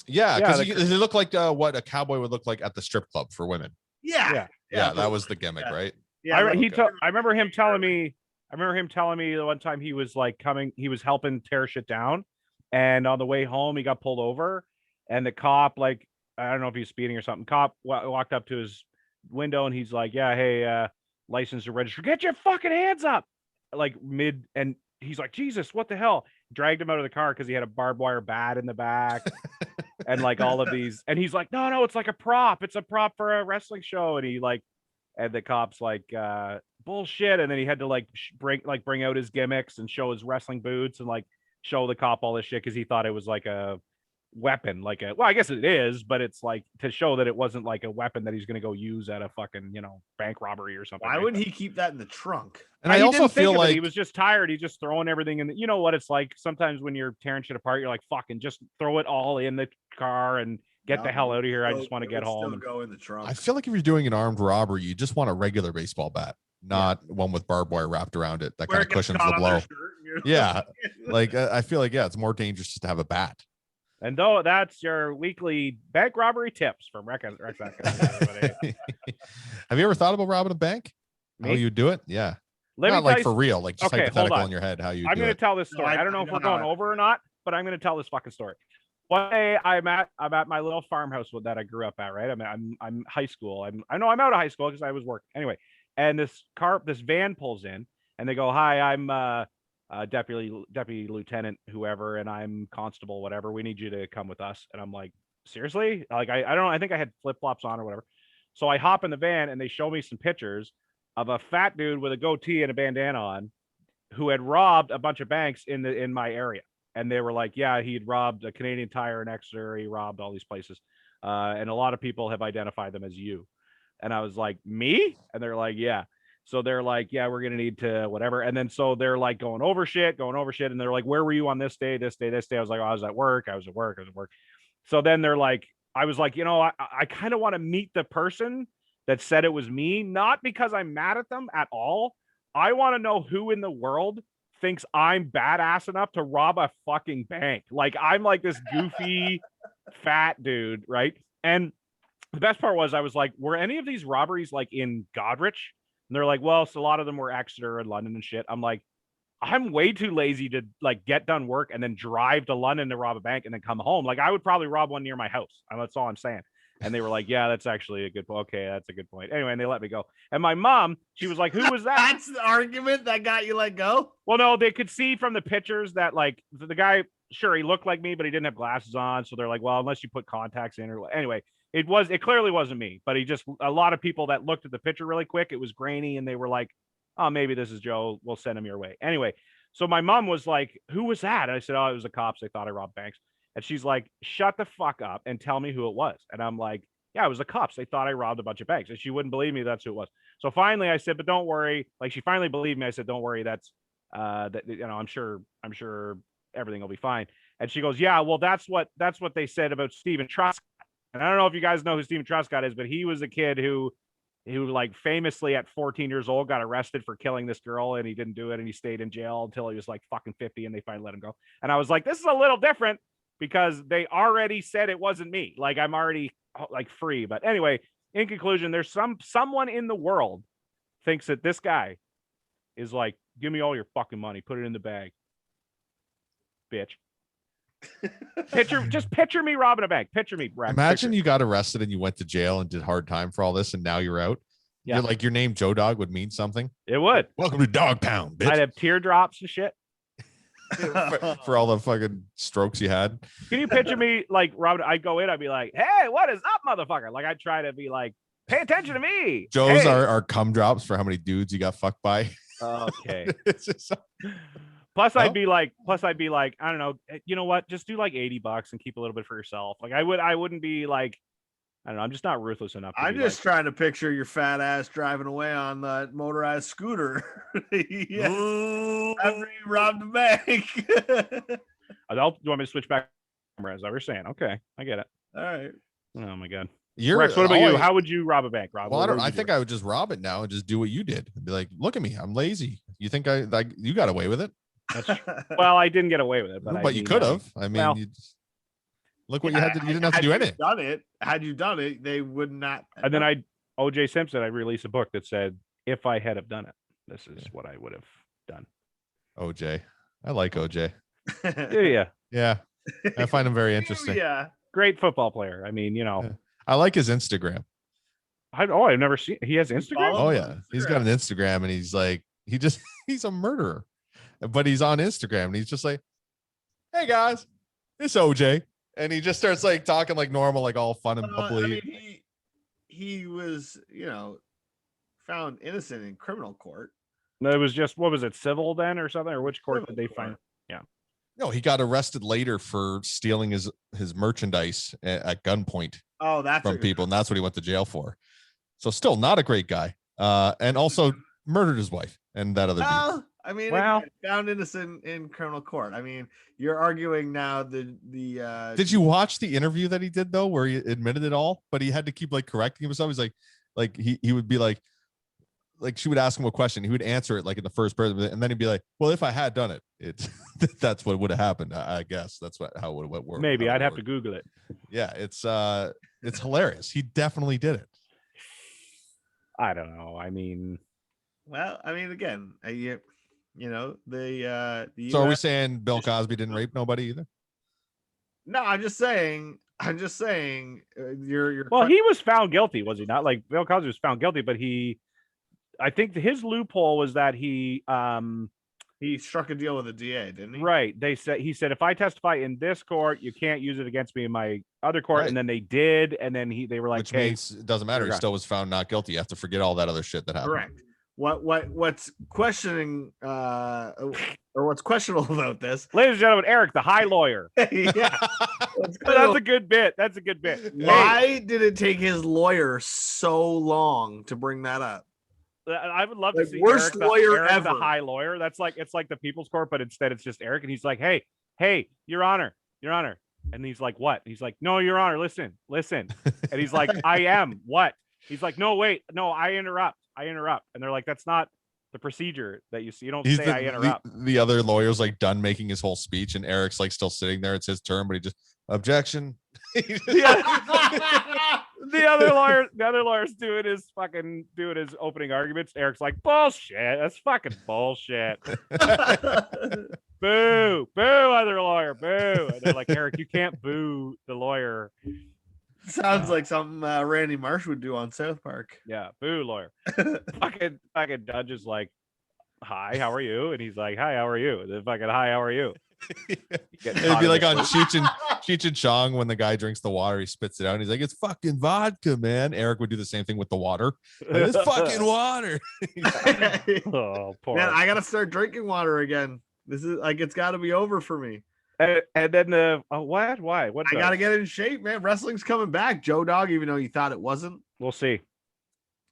S2: Yeah,
S1: Yeah,
S2: because it looked like what a cowboy would look like at the strip club for women.
S3: Yeah,
S1: Yeah.
S2: That was the gimmick,
S3: Yeah.
S2: right?
S3: yeah.
S1: I remember him telling me. I remember him telling me the one time he was like he was helping tear shit down, and on the way home he got pulled over, and the cop, like, I don't know if he's speeding or something. Cop walked up to his window and he's like, "Yeah, hey, license to register. Get your fucking hands up!" Like mid, and he's like, "Jesus, what the hell?" Dragged him out of the car because he had a barbed wire bat in the back, and like all of these. And he's like, "No, it's like a prop. It's a prop for a wrestling show." And he like, and the cops like, bullshit. And then he had to like bring out his gimmicks and show his wrestling boots and like show the cop all this shit because he thought it was like a weapon, well, I guess it is, but it's like to show that it wasn't like a weapon that he's gonna go use at a fucking bank robbery or something.
S3: Why
S1: right?
S3: wouldn't he keep that in the trunk?
S2: And I
S1: He
S2: also
S1: didn't think
S2: feel
S1: of it.
S2: like
S1: he was just tired. He's just throwing everything in. You know what it's like sometimes when you're tearing shit apart. You're like, fucking just throw it all in the car and get the hell out of here. I just want to get home.
S3: Still go in the trunk.
S2: I feel like if you're doing an armed robbery, you just want a regular baseball bat, not one with barbed wire wrapped around it that
S3: Where
S2: kind
S3: it
S2: of
S3: gets
S2: cushions
S3: caught
S2: the
S3: on their
S2: blow.
S3: shirt, you know?
S2: Yeah, like I feel like it's more dangerous just to have a bat.
S1: And though that's your weekly bank robbery tips from Rex. everybody.
S2: Have you ever thought about robbing a bank? How
S1: Me?
S2: you do it? Yeah,
S1: Let me
S2: not
S1: tell
S2: like
S1: you
S2: for real, like just
S1: Okay, hold
S2: hypothetical
S1: on.
S2: in your head. How you
S1: I'm
S2: do
S1: going to
S2: it?
S1: tell this
S3: No,
S1: story.
S3: I-
S1: I don't know
S3: I
S1: if
S3: know
S1: we're
S3: how
S1: going
S3: I-
S1: over or not, but I'm going to tell this fucking story. One day I'm at my little farmhouse that I grew up at, right? I'm high school. I'm out of high school because I was working. Anyway, and this van pulls in and they go, "Hi, I'm deputy lieutenant whoever, and I'm constable whatever. We need you to come with us." And I'm like, "Seriously?" Like I don't know. I think I had flip-flops on or whatever. So I hop in the van and they show me some pictures of a fat dude with a goatee and a bandana on who had robbed a bunch of banks in my area. And they were like, "Yeah, he'd robbed a Canadian Tire in Exeter. He robbed all these places." And a lot of people have identified them as you. And I was like, "Me?" And they're like, "Yeah." So they're like, "Yeah, we're going to need to whatever." And then so they're like going over shit. And they're like, "Where were you on this day, this day, this day?" I was like, "Oh, I was at work. So then they're like, I was like, I kind of want to meet the person that said it was me, not because I'm mad at them at all. I want to know who in the world thinks I'm badass enough to rob a fucking bank. Like I'm like this goofy fat dude, right? And the best part was I was like, "Were any of these robberies like in Godrich?" And they're like, "Well, so a lot of them were Exeter and London and shit." I'm like, I'm way too lazy to like get done work and then drive to London to rob a bank and then come home. Like I would probably rob one near my house. And that's all I'm saying. And they were like, "Yeah, that's actually a good point. Okay, that's a good point." Anyway, and they let me go. And my mom, she was like, "Who was that?"
S3: That's the argument that got you let go.
S1: Well, no, they could see from the pictures that like the guy, sure, he looked like me, but he didn't have glasses on. So they're like, "Well, unless you put contacts in," or anyway, it clearly wasn't me, but a lot of people that looked at the picture really quick, it was grainy, and they were like, "Oh, maybe this is Joe. We'll send him your way." Anyway, so my mom was like, "Who was that?" And I said, "Oh, it was the cops. They thought I robbed banks." And she's like, "Shut the fuck up and tell me who it was." And I'm like, "Yeah, it was the cops. They thought I robbed a bunch of banks." And she wouldn't believe me. That's who it was. So finally I said, "But don't worry." Like she finally believed me. I said, "Don't worry. That's I'm sure everything will be fine." And she goes, "Yeah, well, that's what they said about Stephen Truscott." And I don't know if you guys know who Stephen Truscott is, but he was a kid who like famously at 14 years old got arrested for killing this girl, and he didn't do it, and he stayed in jail until he was like fucking 50, and they finally let him go. And I was like, this is a little different because they already said it wasn't me. Like I'm already like free. But anyway, in conclusion, there's someone in the world thinks that this guy is like, "Give me all your fucking money, put it in the bag, bitch." Just picture me robbing a bank. Picture me, Brad.
S2: Imagine you got arrested and you went to jail and did hard time for all this, and now you're out.
S1: Yeah.
S2: You're like, your name Joe Dog would mean something.
S1: It would.
S2: Welcome to Dog Pound, bitch.
S1: I'd have teardrops and shit.
S2: for all the fucking strokes he had.
S1: Can you picture me like Robin? I'd go in, I'd be like, "Hey, what is up, motherfucker?" Like I'd try to be like, "Pay attention to me."
S2: Joe's
S1: Hey.
S2: are cum drops for how many dudes you got fucked by.
S1: Okay.
S2: It's just
S1: Plus,
S2: No?
S1: I'd be like, I don't know, you know what? Just do like $80 and keep a little bit for yourself. Like I wouldn't be like, I don't know. I'm just not ruthless enough.
S3: I'm just trying to picture your fat ass driving away on the motorized scooter. Yes. After you robbed a bank.
S1: You want me to switch back? As I was saying, okay, I get it.
S3: All right.
S1: Oh my god.
S2: you're
S1: Rex, what about
S2: all
S1: you?
S2: I-
S1: How would you rob a bank, Rob?
S2: Well,
S1: What would
S2: I
S1: you
S2: think
S1: do?
S2: I would just rob it now and just do what you did. Be like, look at me, I'm lazy. You think I like you got away with it?
S1: Well, I didn't get away with it, but
S2: But you could have. I mean,
S1: well,
S2: you just, look what you had to do. You didn't have to do anything.
S3: Had you done it, they would not.
S1: And then OJ Simpson, I released a book that said, if I had have done it, this is what I would have done.
S2: OJ. I like OJ.
S1: Yeah.
S2: Yeah. I find him very interesting.
S3: Yeah.
S1: Great football player. I mean, you know,
S2: Yeah. I like his Instagram.
S1: I've never seen, he has Instagram.
S3: Follow
S2: Oh
S3: him
S2: yeah.
S3: on
S2: He's got an
S3: Instagram.
S2: Instagram and he's like, he's a murderer. But he's on Instagram and he's just like, hey guys, it's OJ. And he just starts like talking like normal, like all fun and
S3: Well, I
S2: bubbly.
S3: mean, he was, found innocent in criminal court.
S1: No, it was just, what was it, civil then or something? Or which court did they
S3: Civil
S1: find?
S3: court.
S2: No, he got arrested later for stealing his merchandise at gunpoint
S3: Oh, that's
S2: from people, and that's what he went to jail for. So still not a great guy. And also murdered his wife and that other dude.
S3: Well, I mean,
S1: Well-
S3: again, found innocent in criminal court. I mean, you're arguing now the
S2: Did you watch the interview that he did though, where he admitted it all, but he had to keep like correcting himself? He's like he would be like she would ask him a question, he would answer it like in the first person, and then he'd be like, "Well, if I had done it, it's that's what would have happened. I guess that's how it would work."
S1: Maybe I'd have to Google it.
S2: Yeah, it's hilarious. He definitely did it.
S1: I don't know. I mean,
S3: Well, I mean, again, the
S2: So are we
S3: US
S2: saying Bill Cosby didn't rape nobody either?
S3: No, I'm just saying. You're.
S1: well, he was found guilty, was he not? Like Bill Cosby was found guilty, but I think his loophole was that he
S3: struck a deal with the DA, didn't he?
S1: right. He said if I testify in this court, you can't use it against me in my other court.
S2: Right.
S1: And then they did, and then they were like,
S2: Which
S1: hey,
S2: means it doesn't matter. He
S1: Correct.
S2: still was found not guilty. You have to forget all that other shit that happened.
S3: Correct. What's questioning or what's questionable about this?
S1: ladies and gentlemen, Eric, the high lawyer.
S3: Yeah. What's
S1: That's a good bit. That's a good bit.
S3: Why did it take his lawyer so long to bring that up?
S1: I would love
S3: Like,
S1: to see
S3: worst
S1: Eric,
S3: lawyer
S1: Eric the
S3: ever.
S1: high lawyer. It's like the People's Court, but instead it's just Eric, and he's like, hey, Your Honor, and he's like, what? He's like, no, Your Honor, listen, and he's like, I am what? He's like, no, wait, no, I interrupt, and they're like, that's not the procedure that you see. You don't say I interrupt.
S2: The other lawyer's like done making his whole speech, and Eric's like still sitting there. It's his turn, but he just objection.
S1: The other lawyer's doing his opening arguments. Eric's like, bullshit. That's fucking bullshit. Boo, other lawyer, boo. And they're like, Eric, you can't boo the lawyer.
S3: Sounds like something Randy Marsh would do on South Park.
S1: Yeah, boo, lawyer. fucking judge is like, hi, how are you? And he's like, hi, how are you? And then fucking, hi, how are you? Get
S2: It'd
S1: caught
S2: be
S1: in
S2: like
S1: the
S2: on
S1: shit.
S2: Cheech and Chong when the guy drinks the water, he spits it out, and he's like, "It's fucking vodka, man." Eric would do the same thing with the water. Like, it's fucking water.
S1: Oh, poor.
S3: Man, I gotta start drinking water again. This is like it's got to be over for me.
S1: And then the what? Why? What?
S3: I gotta get in shape, man. Wrestling's coming back, Joe Dog. Even though you thought it wasn't.
S1: We'll see.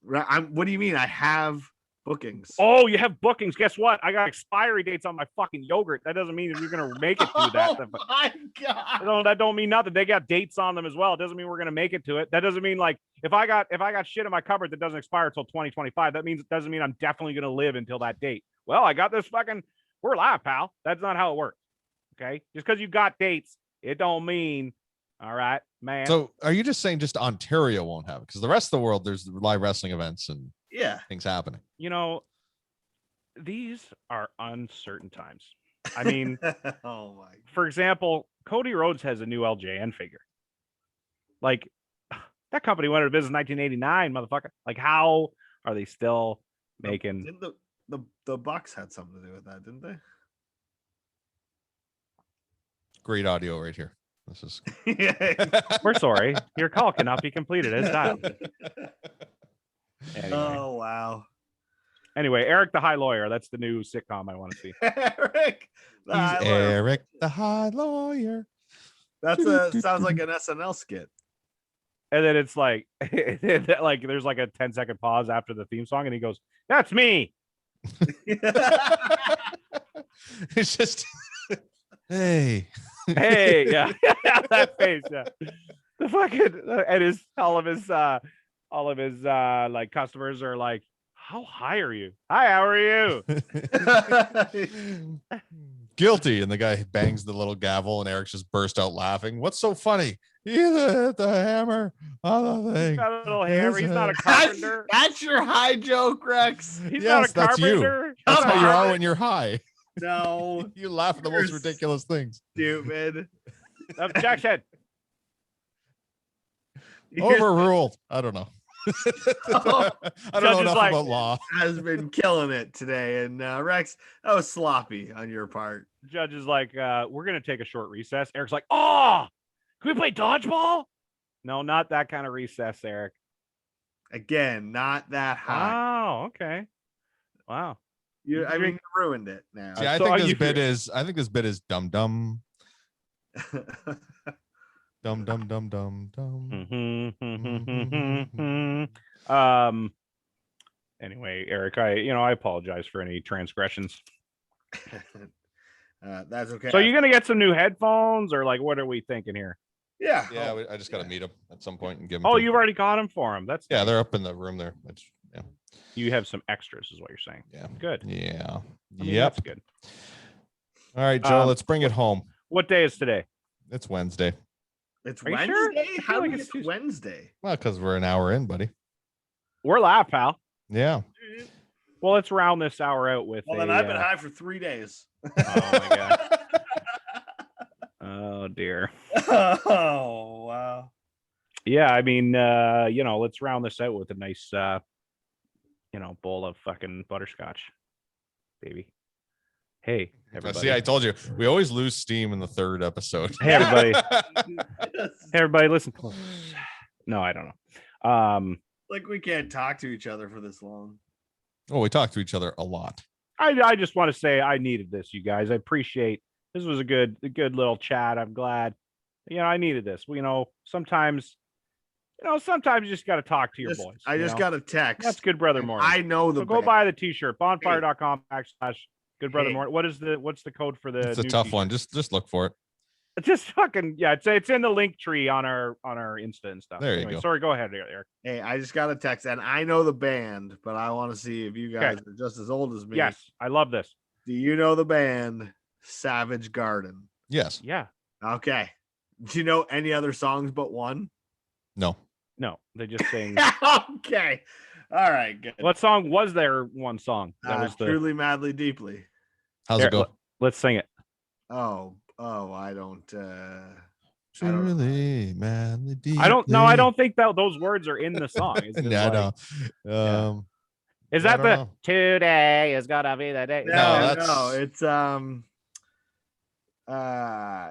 S3: What do you mean? I have bookings.
S1: Oh, you have bookings. Guess what? I got expiry dates on my fucking yogurt. That doesn't mean you're gonna make it to that.
S3: Oh my god!
S1: That don't mean nothing. They got dates on them as well. It doesn't mean we're gonna make it to it. That doesn't mean like if I got shit in my cupboard that doesn't expire until 2025. That doesn't mean I'm definitely gonna live until that date. Well, I got this fucking. We're live, pal. That's not how it works. Okay, just because you got dates, it don't mean. All right, man.
S2: So, are you just saying just Ontario won't have it? Because the rest of the world, there's live wrestling events and
S3: Yeah.
S2: things happening.
S1: You know, these are uncertain times. I mean,
S3: Oh my.
S1: for example, Cody Rhodes has a new LJN figure. Like, that company went out of business in 1989, motherfucker. Like, how are they still making?
S3: Didn't the Bucks had something to do with that, didn't they?
S2: Great audio right here. This is.
S1: We're sorry. Your call cannot be completed as dialed. Anyway.
S3: Oh wow.
S1: Anyway, Eric the High Lawyer. That's the new sitcom I want to see.
S3: Eric. the
S2: He's
S3: High Lawyer.
S2: Eric, the High Lawyer.
S3: Sounds like an SNL skit.
S1: And then it's like, like there's like a 10-second pause after the theme song, and he goes, "That's me."
S2: It's just, hey.
S1: Hey, yeah, that face, yeah. The fucking and all of his like customers are like, "How high are you? Hi, how are you?"
S2: Guilty. And the guy bangs the little gavel, and Eric just burst out laughing. What's so funny? You hit the hammer on the thing.
S1: He's got a little hammer. He's not a carpenter.
S3: That's your high joke, Rex.
S1: He's
S2: Yes,
S1: not a
S2: that's you.
S1: carpenter.
S2: That's
S3: Come
S2: how you are
S3: on.
S2: when you're high.
S3: No,
S2: You laugh at the most
S3: You're
S2: ridiculous things.
S3: stupid.
S1: Objection.
S2: Overruled. I don't know. I don't know
S1: Judge is
S2: enough
S1: like-
S2: about law.
S3: Has been killing it today, and Rex, that was sloppy on your part.
S1: Judge is like, we're gonna take a short recess. Eric's like, "Oh, can we play dodgeball?" No, not that kind of recess, Eric.
S3: Again, not that high.
S1: Oh, okay. Wow.
S3: I mean, you ruined it now.
S2: See, I
S1: So
S2: think
S1: are
S2: this
S1: you-
S2: bit is. I think this bit is dum dum dum dum dum dum dum.
S1: Anyway, Eric, I apologize for any transgressions.
S3: That's okay.
S1: So you're gonna get some new headphones, or like, what are we thinking here?
S3: yeah.
S2: Yeah, I just gotta meet him at some point and give him.
S1: Oh,
S2: to him.
S1: you've already got them for him. That's
S2: Yeah,
S1: nice.
S2: they're up in the room there. It's, yeah,
S1: You have some extras, is what you're saying.
S2: yeah,
S1: Good.
S2: yeah.
S1: I mean,
S2: Yep.
S1: That's good.
S2: All right, Joe.
S1: Um,
S2: Let's bring it home.
S1: What day is today?
S2: It's Wednesday.
S3: It's
S1: Are you
S3: Wednesday.
S1: sure? I feel
S3: How
S1: like
S3: do we
S1: it's
S3: get to
S1: Tuesday.
S3: Wednesday?
S2: Well, because we're an hour in, buddy.
S1: We're live, pal.
S2: Yeah.
S1: Well, let's round this hour out with.
S3: Well, then I've been high for 3 days.
S1: Oh my god. Oh dear.
S3: Oh wow.
S1: Yeah, I mean, let's round this out with a nice, bowl of fucking butterscotch, baby. Hey, everybody.
S2: See, I told you we always lose steam in the third episode.
S1: Hey, everybody. Hey, everybody, listen close. No, I don't know.
S3: Like we can't talk to each other for this long.
S2: Oh, we talk to each other a lot.
S1: I just want to say I needed this, you guys. I appreciate this was a good little chat. I'm glad. I needed this. Sometimes you just got to talk to your boys.
S3: I just got a text.
S1: That's Good Brother
S3: and
S1: Morning.
S3: I know the
S1: So go
S3: band.
S1: buy the t-shirt, bonfire.com/Good Brother
S3: Hey.
S1: Morning. What is what's the code for the
S2: It's a
S1: new
S2: tough
S1: t-shirt?
S2: one. Just look for it.
S1: Just fucking it's in the link tree on our Insta and stuff.
S2: There you go.
S1: Sorry, go ahead, Eric.
S3: Hey, I just got a text, and I know the band, but I want to see if you guys are just as old as me.
S1: Yes, I love this.
S3: Do you know the band Savage Garden?
S2: Yes.
S1: Yeah.
S3: Okay. Do you know any other songs but one?
S2: No.
S1: No, they just sing.
S3: Okay. All right. Good.
S1: What song was there? One song that was the.
S3: Truly, Madly, Deeply.
S2: How's
S1: Here,
S2: it go?
S1: Let's sing it.
S3: Oh, I don't. I don't-
S2: Truly, madly,
S1: I don't. No, I
S2: deeply.
S1: don't think that those words are in the song. It's just
S2: Yeah, I
S1: like-
S2: know.
S1: Is
S2: I
S1: that
S2: don't
S1: the
S2: know.
S1: today is gonna be the day?
S3: No,
S2: that's-
S3: no, it's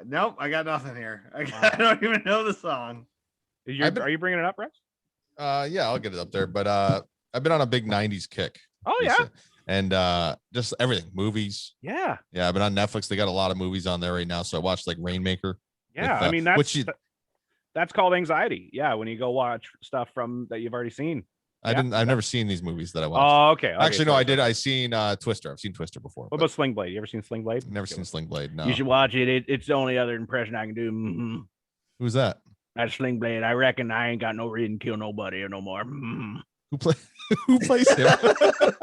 S3: nope, I got nothing here. I don't even know the song.
S1: Are you bringing it up, Rex?
S2: Yeah, I'll get it up there. But I've been on a big '90s kick.
S1: Oh yeah,
S2: recently. And just everything, movies.
S1: yeah,
S2: Yeah, I've been on Netflix. They got a lot of movies on there right now. So I watched like Rainmaker.
S1: yeah.
S2: With,
S1: I mean, that's
S2: which you-
S1: that's called anxiety. Yeah, when you go watch stuff from that you've already seen.
S2: I've never seen these movies that I watched.
S1: Oh, okay.
S2: Actually, no,
S1: sorry.
S2: I did. I seen Twister. I've seen Twister before.
S1: What
S2: but
S1: about Sling Blade? You ever seen Sling Blade?
S2: never seen Sling Blade. No.
S1: You should watch it. It's the only other impression I can do. Mhm.
S2: Who's that?
S1: That's Sling Blade. I reckon I ain't got no reason to kill nobody or no more. Mhm.
S2: Who play? Who plays him?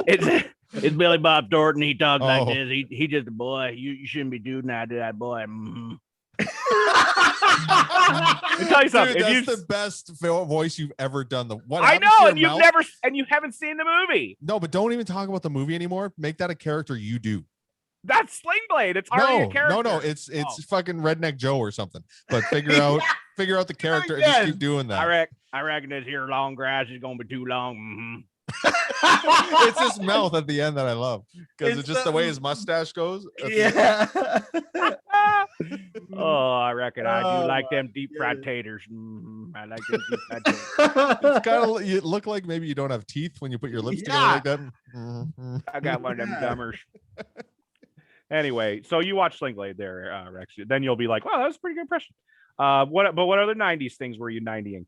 S1: It's Billy Bob Thornton. He talks like
S2: Oh.
S1: this. He just a boy. You shouldn't be doing that to that boy. Mhm. Let me tell you something.
S2: Dude,
S1: If
S2: that's
S1: you-
S2: the best voice you've ever done. What
S1: I
S2: happened to
S1: know,
S2: your
S1: and you've
S2: mouth?
S1: never and you haven't seen the movie.
S2: No, but don't even talk about the movie anymore. Make that a character you do.
S1: That's Sling Blade. It's already a
S2: No,
S1: character.
S2: no, it's
S1: Oh.
S2: fucking Redneck Joe or something. But figure out the character and just
S3: again.
S2: keep doing that.
S1: I reckon this here long grass is gonna be too long.
S2: It's his mouth at the end that I love because it's just the way his mustache goes.
S3: Yeah.
S1: Oh, I reckon I do
S3: Oh,
S1: like them deep fried
S3: God.
S1: taters. I like them deep fried taters.
S2: It's kind of you look like maybe you don't have teeth when you put your lips together like that.
S1: I got one of them
S3: Yeah.
S1: gummers. Anyway, so you watch Sling Blade there, Rex. Then you'll be like, wow, that was a pretty good impression. What other 90s things were you 90ing?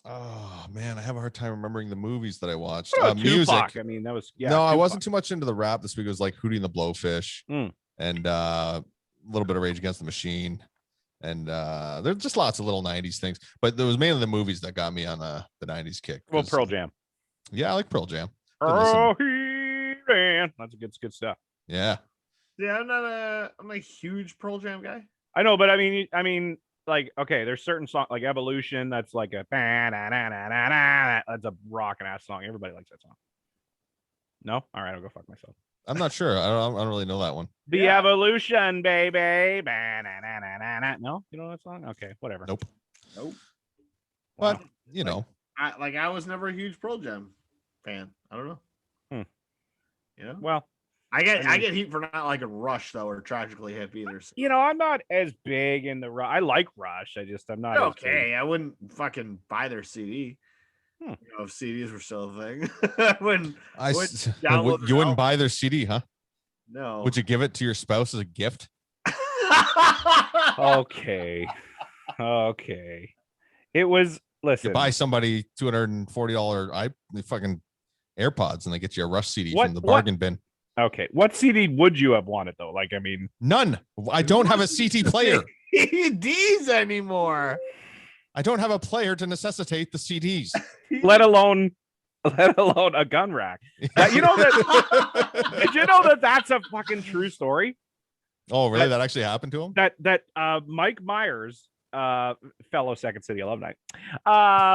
S2: Oh man, I have a hard time remembering the movies that I watched.
S1: What about
S2: Music.
S1: Tupac? I mean, that was
S2: No, I
S1: Tupac.
S2: wasn't too much into the rap this week. It was like Hootie and the Blowfish
S1: Mm.
S2: and a little bit of Rage Against the Machine. And there's just lots of little 90s things. But there was mainly the movies that got me on the 90s kick.
S1: Well,
S2: 'cause,
S1: Pearl Jam.
S2: Yeah, I like Pearl Jam. Good listen.
S1: Oh, man. That's good stuff.
S2: Yeah.
S3: Yeah, I'm a huge Pearl Jam guy.
S1: I know, but I mean, like, okay, there's certain songs like Evolution. That's like a that's a rockin' ass song. Everybody likes that song. No, all right, I'll go fuck myself.
S2: I'm not sure. I don't really know that one.
S1: The
S3: Yeah.
S1: Evolution, baby. No, you know that song? Okay, whatever.
S2: Nope.
S3: Nope.
S2: But
S1: Wow.
S2: you know,
S3: I was never a huge Pearl Jam fan. I don't know.
S1: Hmm.
S3: You know,
S1: Well,
S3: I
S1: I mean-
S3: get heat for not like a Rush though, or Tragically Hip either. So.
S1: you know, I'm not as big in the Rush. I like Rush. I'm not as big.
S3: Okay, I wouldn't fucking buy their CD.
S1: Hmm.
S3: You know, if CDs were still a thing, I wouldn't. Would download the
S2: you wouldn't
S3: album.
S2: buy their CD, huh?
S3: No.
S2: Would you give it to your spouse as a gift?
S1: Okay. Okay. It was listen.
S2: You buy somebody $240 fucking AirPods and they get you a Rush CD
S1: What-
S2: from the
S1: what-
S2: bargain bin.
S1: Okay. What CD would you have wanted though? Like, I mean,
S2: None. I don't have a CT player.
S3: CDs anymore.
S2: I don't have a player to necessitate the CDs.
S1: let alone a gun rack. That- you know that did you know that that's a fucking true story?
S2: Oh, really? That actually happened to him?
S1: That Mike Myers, fellow Second City alumni,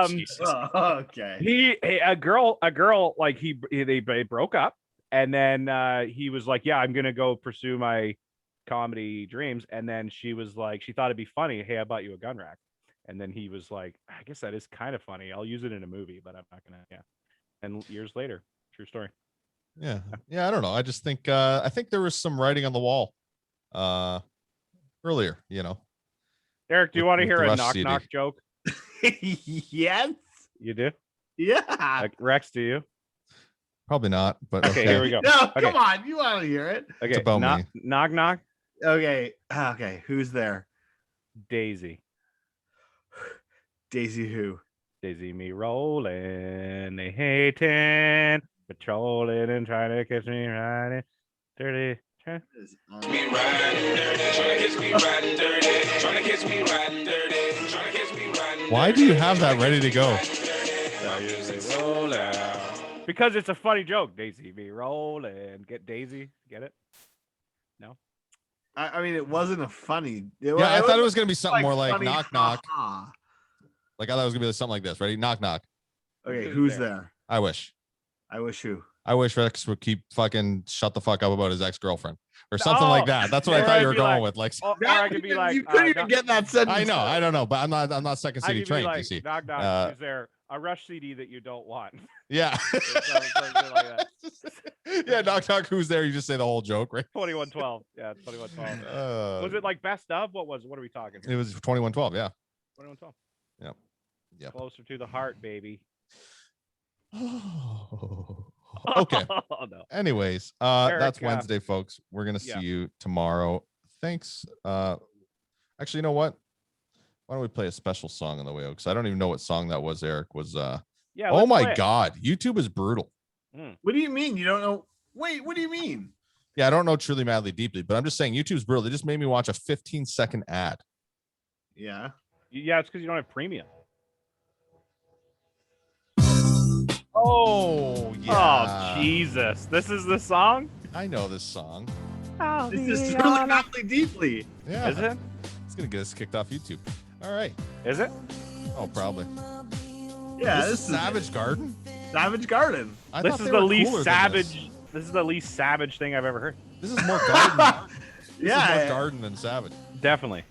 S2: Jesus.
S3: Oh, okay.
S1: a girl like they broke up, and then he was like, yeah, I'm gonna go pursue my comedy dreams, and then she was like, she thought it'd be funny, hey, I bought you a gun rack, and then he was like, I guess that is kind of funny, I'll use it in a movie, but I'm not gonna. Yeah. And years later, true story.
S2: Yeah. Yeah, I don't know. I just think I think there was some writing on the wall earlier, you know.
S1: Eric, do you
S2: With-
S1: want to
S2: with
S1: hear
S2: the
S1: a
S2: Rush
S1: knock
S2: CD.
S1: knock joke?
S3: Yes.
S1: You do?
S3: Yeah.
S1: Like, Rex, do you?
S2: Probably not, but
S1: Okay, here we go.
S3: No,
S1: Okay.
S3: come on. You want to hear it?
S1: Okay,
S2: about me.
S1: knock knock.
S3: Okay. Okay. Who's there?
S1: Daisy.
S3: Daisy who?
S1: Daisy me rolling, they hating, patrolling and trying to catch me riding dirty.
S4: Me riding dirty, tryna catch me riding dirty, tryna catch me riding dirty, tryna catch me riding
S2: why do you have that ready to go?
S1: Because it's a funny joke. Daisy me rolling. Get Daisy. Get it?
S3: I mean, it wasn't a funny.
S2: Yeah, I thought it was gonna be something more like
S3: funny,
S2: knock knock.
S3: ha-ha.
S2: Like I thought it was gonna be something like this. Ready? Knock knock.
S3: Okay,
S1: Who's
S3: who's
S1: there?
S3: there?
S2: I wish.
S3: I wish who.
S2: I wish Rex would keep fucking shut the fuck up about his ex-girlfriend or something like
S1: Oh,
S2: that. That's what I
S1: or
S2: thought
S1: I'd
S2: you were
S1: be
S2: going
S1: like,
S2: with. Like,
S1: Or I could be like,
S3: you couldn't even
S1: knock-
S3: get that sentence.
S2: I know,
S3: out.
S2: I don't know, but I'm not Second
S1: I
S2: City
S1: could be
S2: trained.
S1: like,
S2: You see?
S1: knock knock.
S2: Uh,
S1: Is there a Rush CD that you don't want?
S2: Yeah.
S1: Something like that.
S2: Yeah, knock knock. Who's there? You just say the whole joke, right?
S1: 2112. Yeah, 2112. Was
S2: Uh,
S1: it like best of? What are we talking?
S2: It was 2112. Yeah.
S1: 2112.
S2: Yep. Yep.
S1: Closer to the heart, baby.
S2: Okay.
S1: Oh no.
S2: Anyways,
S1: Eric,
S2: that's Wednesday, folks. We're gonna see
S1: yeah.
S2: you tomorrow. Thanks. Actually, you know what? Why don't we play a special song on the way out? Because I don't even know what song that was. Eric was.
S1: Yeah.
S2: Oh
S1: let's play
S2: my
S1: it.
S2: God, YouTube is brutal.
S3: What do you mean? You don't know? Wait, what do you mean?
S2: Yeah, I don't know truly, madly, deeply, but I'm just saying YouTube's brutal. They just made me watch a 15-second ad.
S3: Yeah.
S1: Yeah, it's because you don't have premium.
S2: Oh
S1: Oh Jesus! This is the song.
S2: I know this song.
S3: This is truly madly deeply.
S2: Yeah,
S1: Is it?
S2: It's gonna get us kicked off YouTube. All right.
S1: Is it?
S2: Oh, probably.
S3: Yeah,
S2: This is Savage Garden.
S3: Savage Garden.
S2: I
S1: This
S2: thought
S1: is
S2: they
S1: the
S2: were
S1: least
S2: cooler than
S1: savage. This is the least savage thing I've ever heard.
S2: This is more garden. This is more
S3: Yeah.
S2: garden than savage.
S1: Definitely.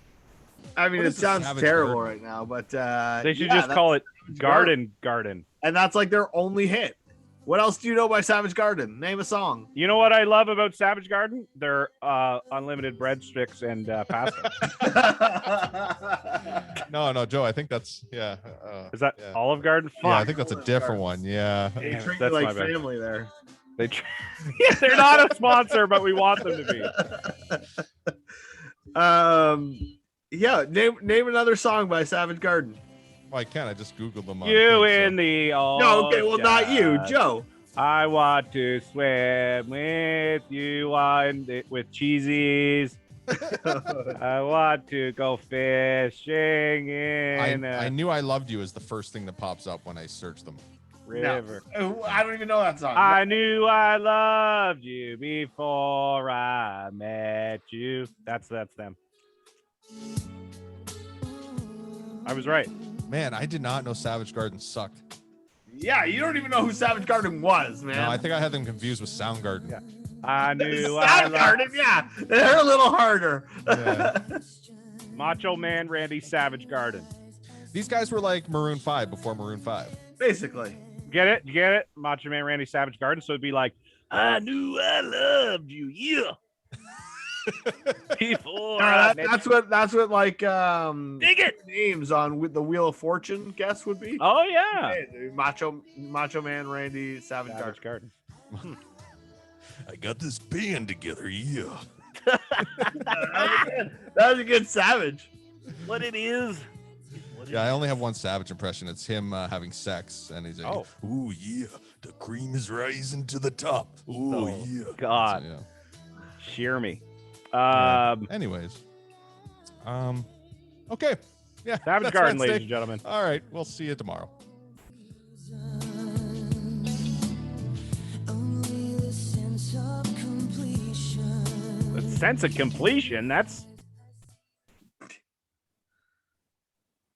S3: I mean,
S2: What
S3: it
S2: is the
S3: sounds
S2: Savage
S3: terrible
S2: Garden?
S3: right now, but
S1: They should
S3: yeah,
S1: just
S3: that's
S1: call it
S3: Garden.
S1: Garden.
S3: And that's like their only hit What else do you know by Savage Garden? Name a song.
S1: You know what I love about Savage Garden? Their unlimited breadsticks and pasta.
S2: No, Joe. I think that's
S1: Is that
S2: yeah.
S1: Olive Garden?
S2: Yeah, I
S1: Fuck.
S2: think that's a different one. Yeah.
S3: They
S1: Damn it,
S3: treat you
S1: that's
S3: like
S1: my bad.
S3: family there.
S1: They yeah, they're not a sponsor, but we want them to be.
S3: Yeah. Name another song by Savage Garden.
S2: Well, I can't. I just googled them. On
S1: You
S2: thing,
S1: in the
S3: No, okay, well, not you,
S1: ocean.
S3: Joe.
S1: I want to swim with you with cheesies. I want to go fishing in
S2: I
S1: a
S2: knew I Loved You is the first thing that pops up when I search them.
S1: river.
S3: I don't even know that song.
S1: I knew I loved you before I met you. That's them. I was right.
S2: Man, I did not know Savage Garden sucked.
S3: Yeah, you don't even know who Savage Garden was, man.
S2: No, I think I had them confused with Soundgarden.
S1: Yeah. I knew I
S3: Savage
S1: loved
S3: Garden, yeah. They're a little harder.
S2: Yeah.
S1: Macho Man Randy Savage Garden.
S2: These guys were like Maroon 5 before Maroon 5.
S3: Basically.
S1: Get it? You get it? Macho Man Randy Savage Garden. So it'd be like, I knew I loved you, yeah. Before I met
S3: That's what like
S1: Dig it.
S3: names on with the Wheel of Fortune guess would be.
S1: Oh yeah.
S3: Hey, Macho Man Randy Savage Garden.
S1: Savage Garden.
S2: I got this band together, yeah.
S3: That was a good Savage.
S1: What it is.
S2: Yeah, I only have one Savage impression. It's him having sex, and he's like,
S1: Oh.
S2: "Ooh yeah, the cream is rising to the top. Ooh
S1: Oh,
S2: yeah."
S1: God.
S2: So, yeah.
S1: Shear me.
S2: Anyways, okay, yeah.
S1: Savage
S2: that's
S1: Garden,
S2: Wednesday.
S1: ladies and gentlemen.
S2: All right, we'll see you tomorrow.
S1: The sense of completion. That's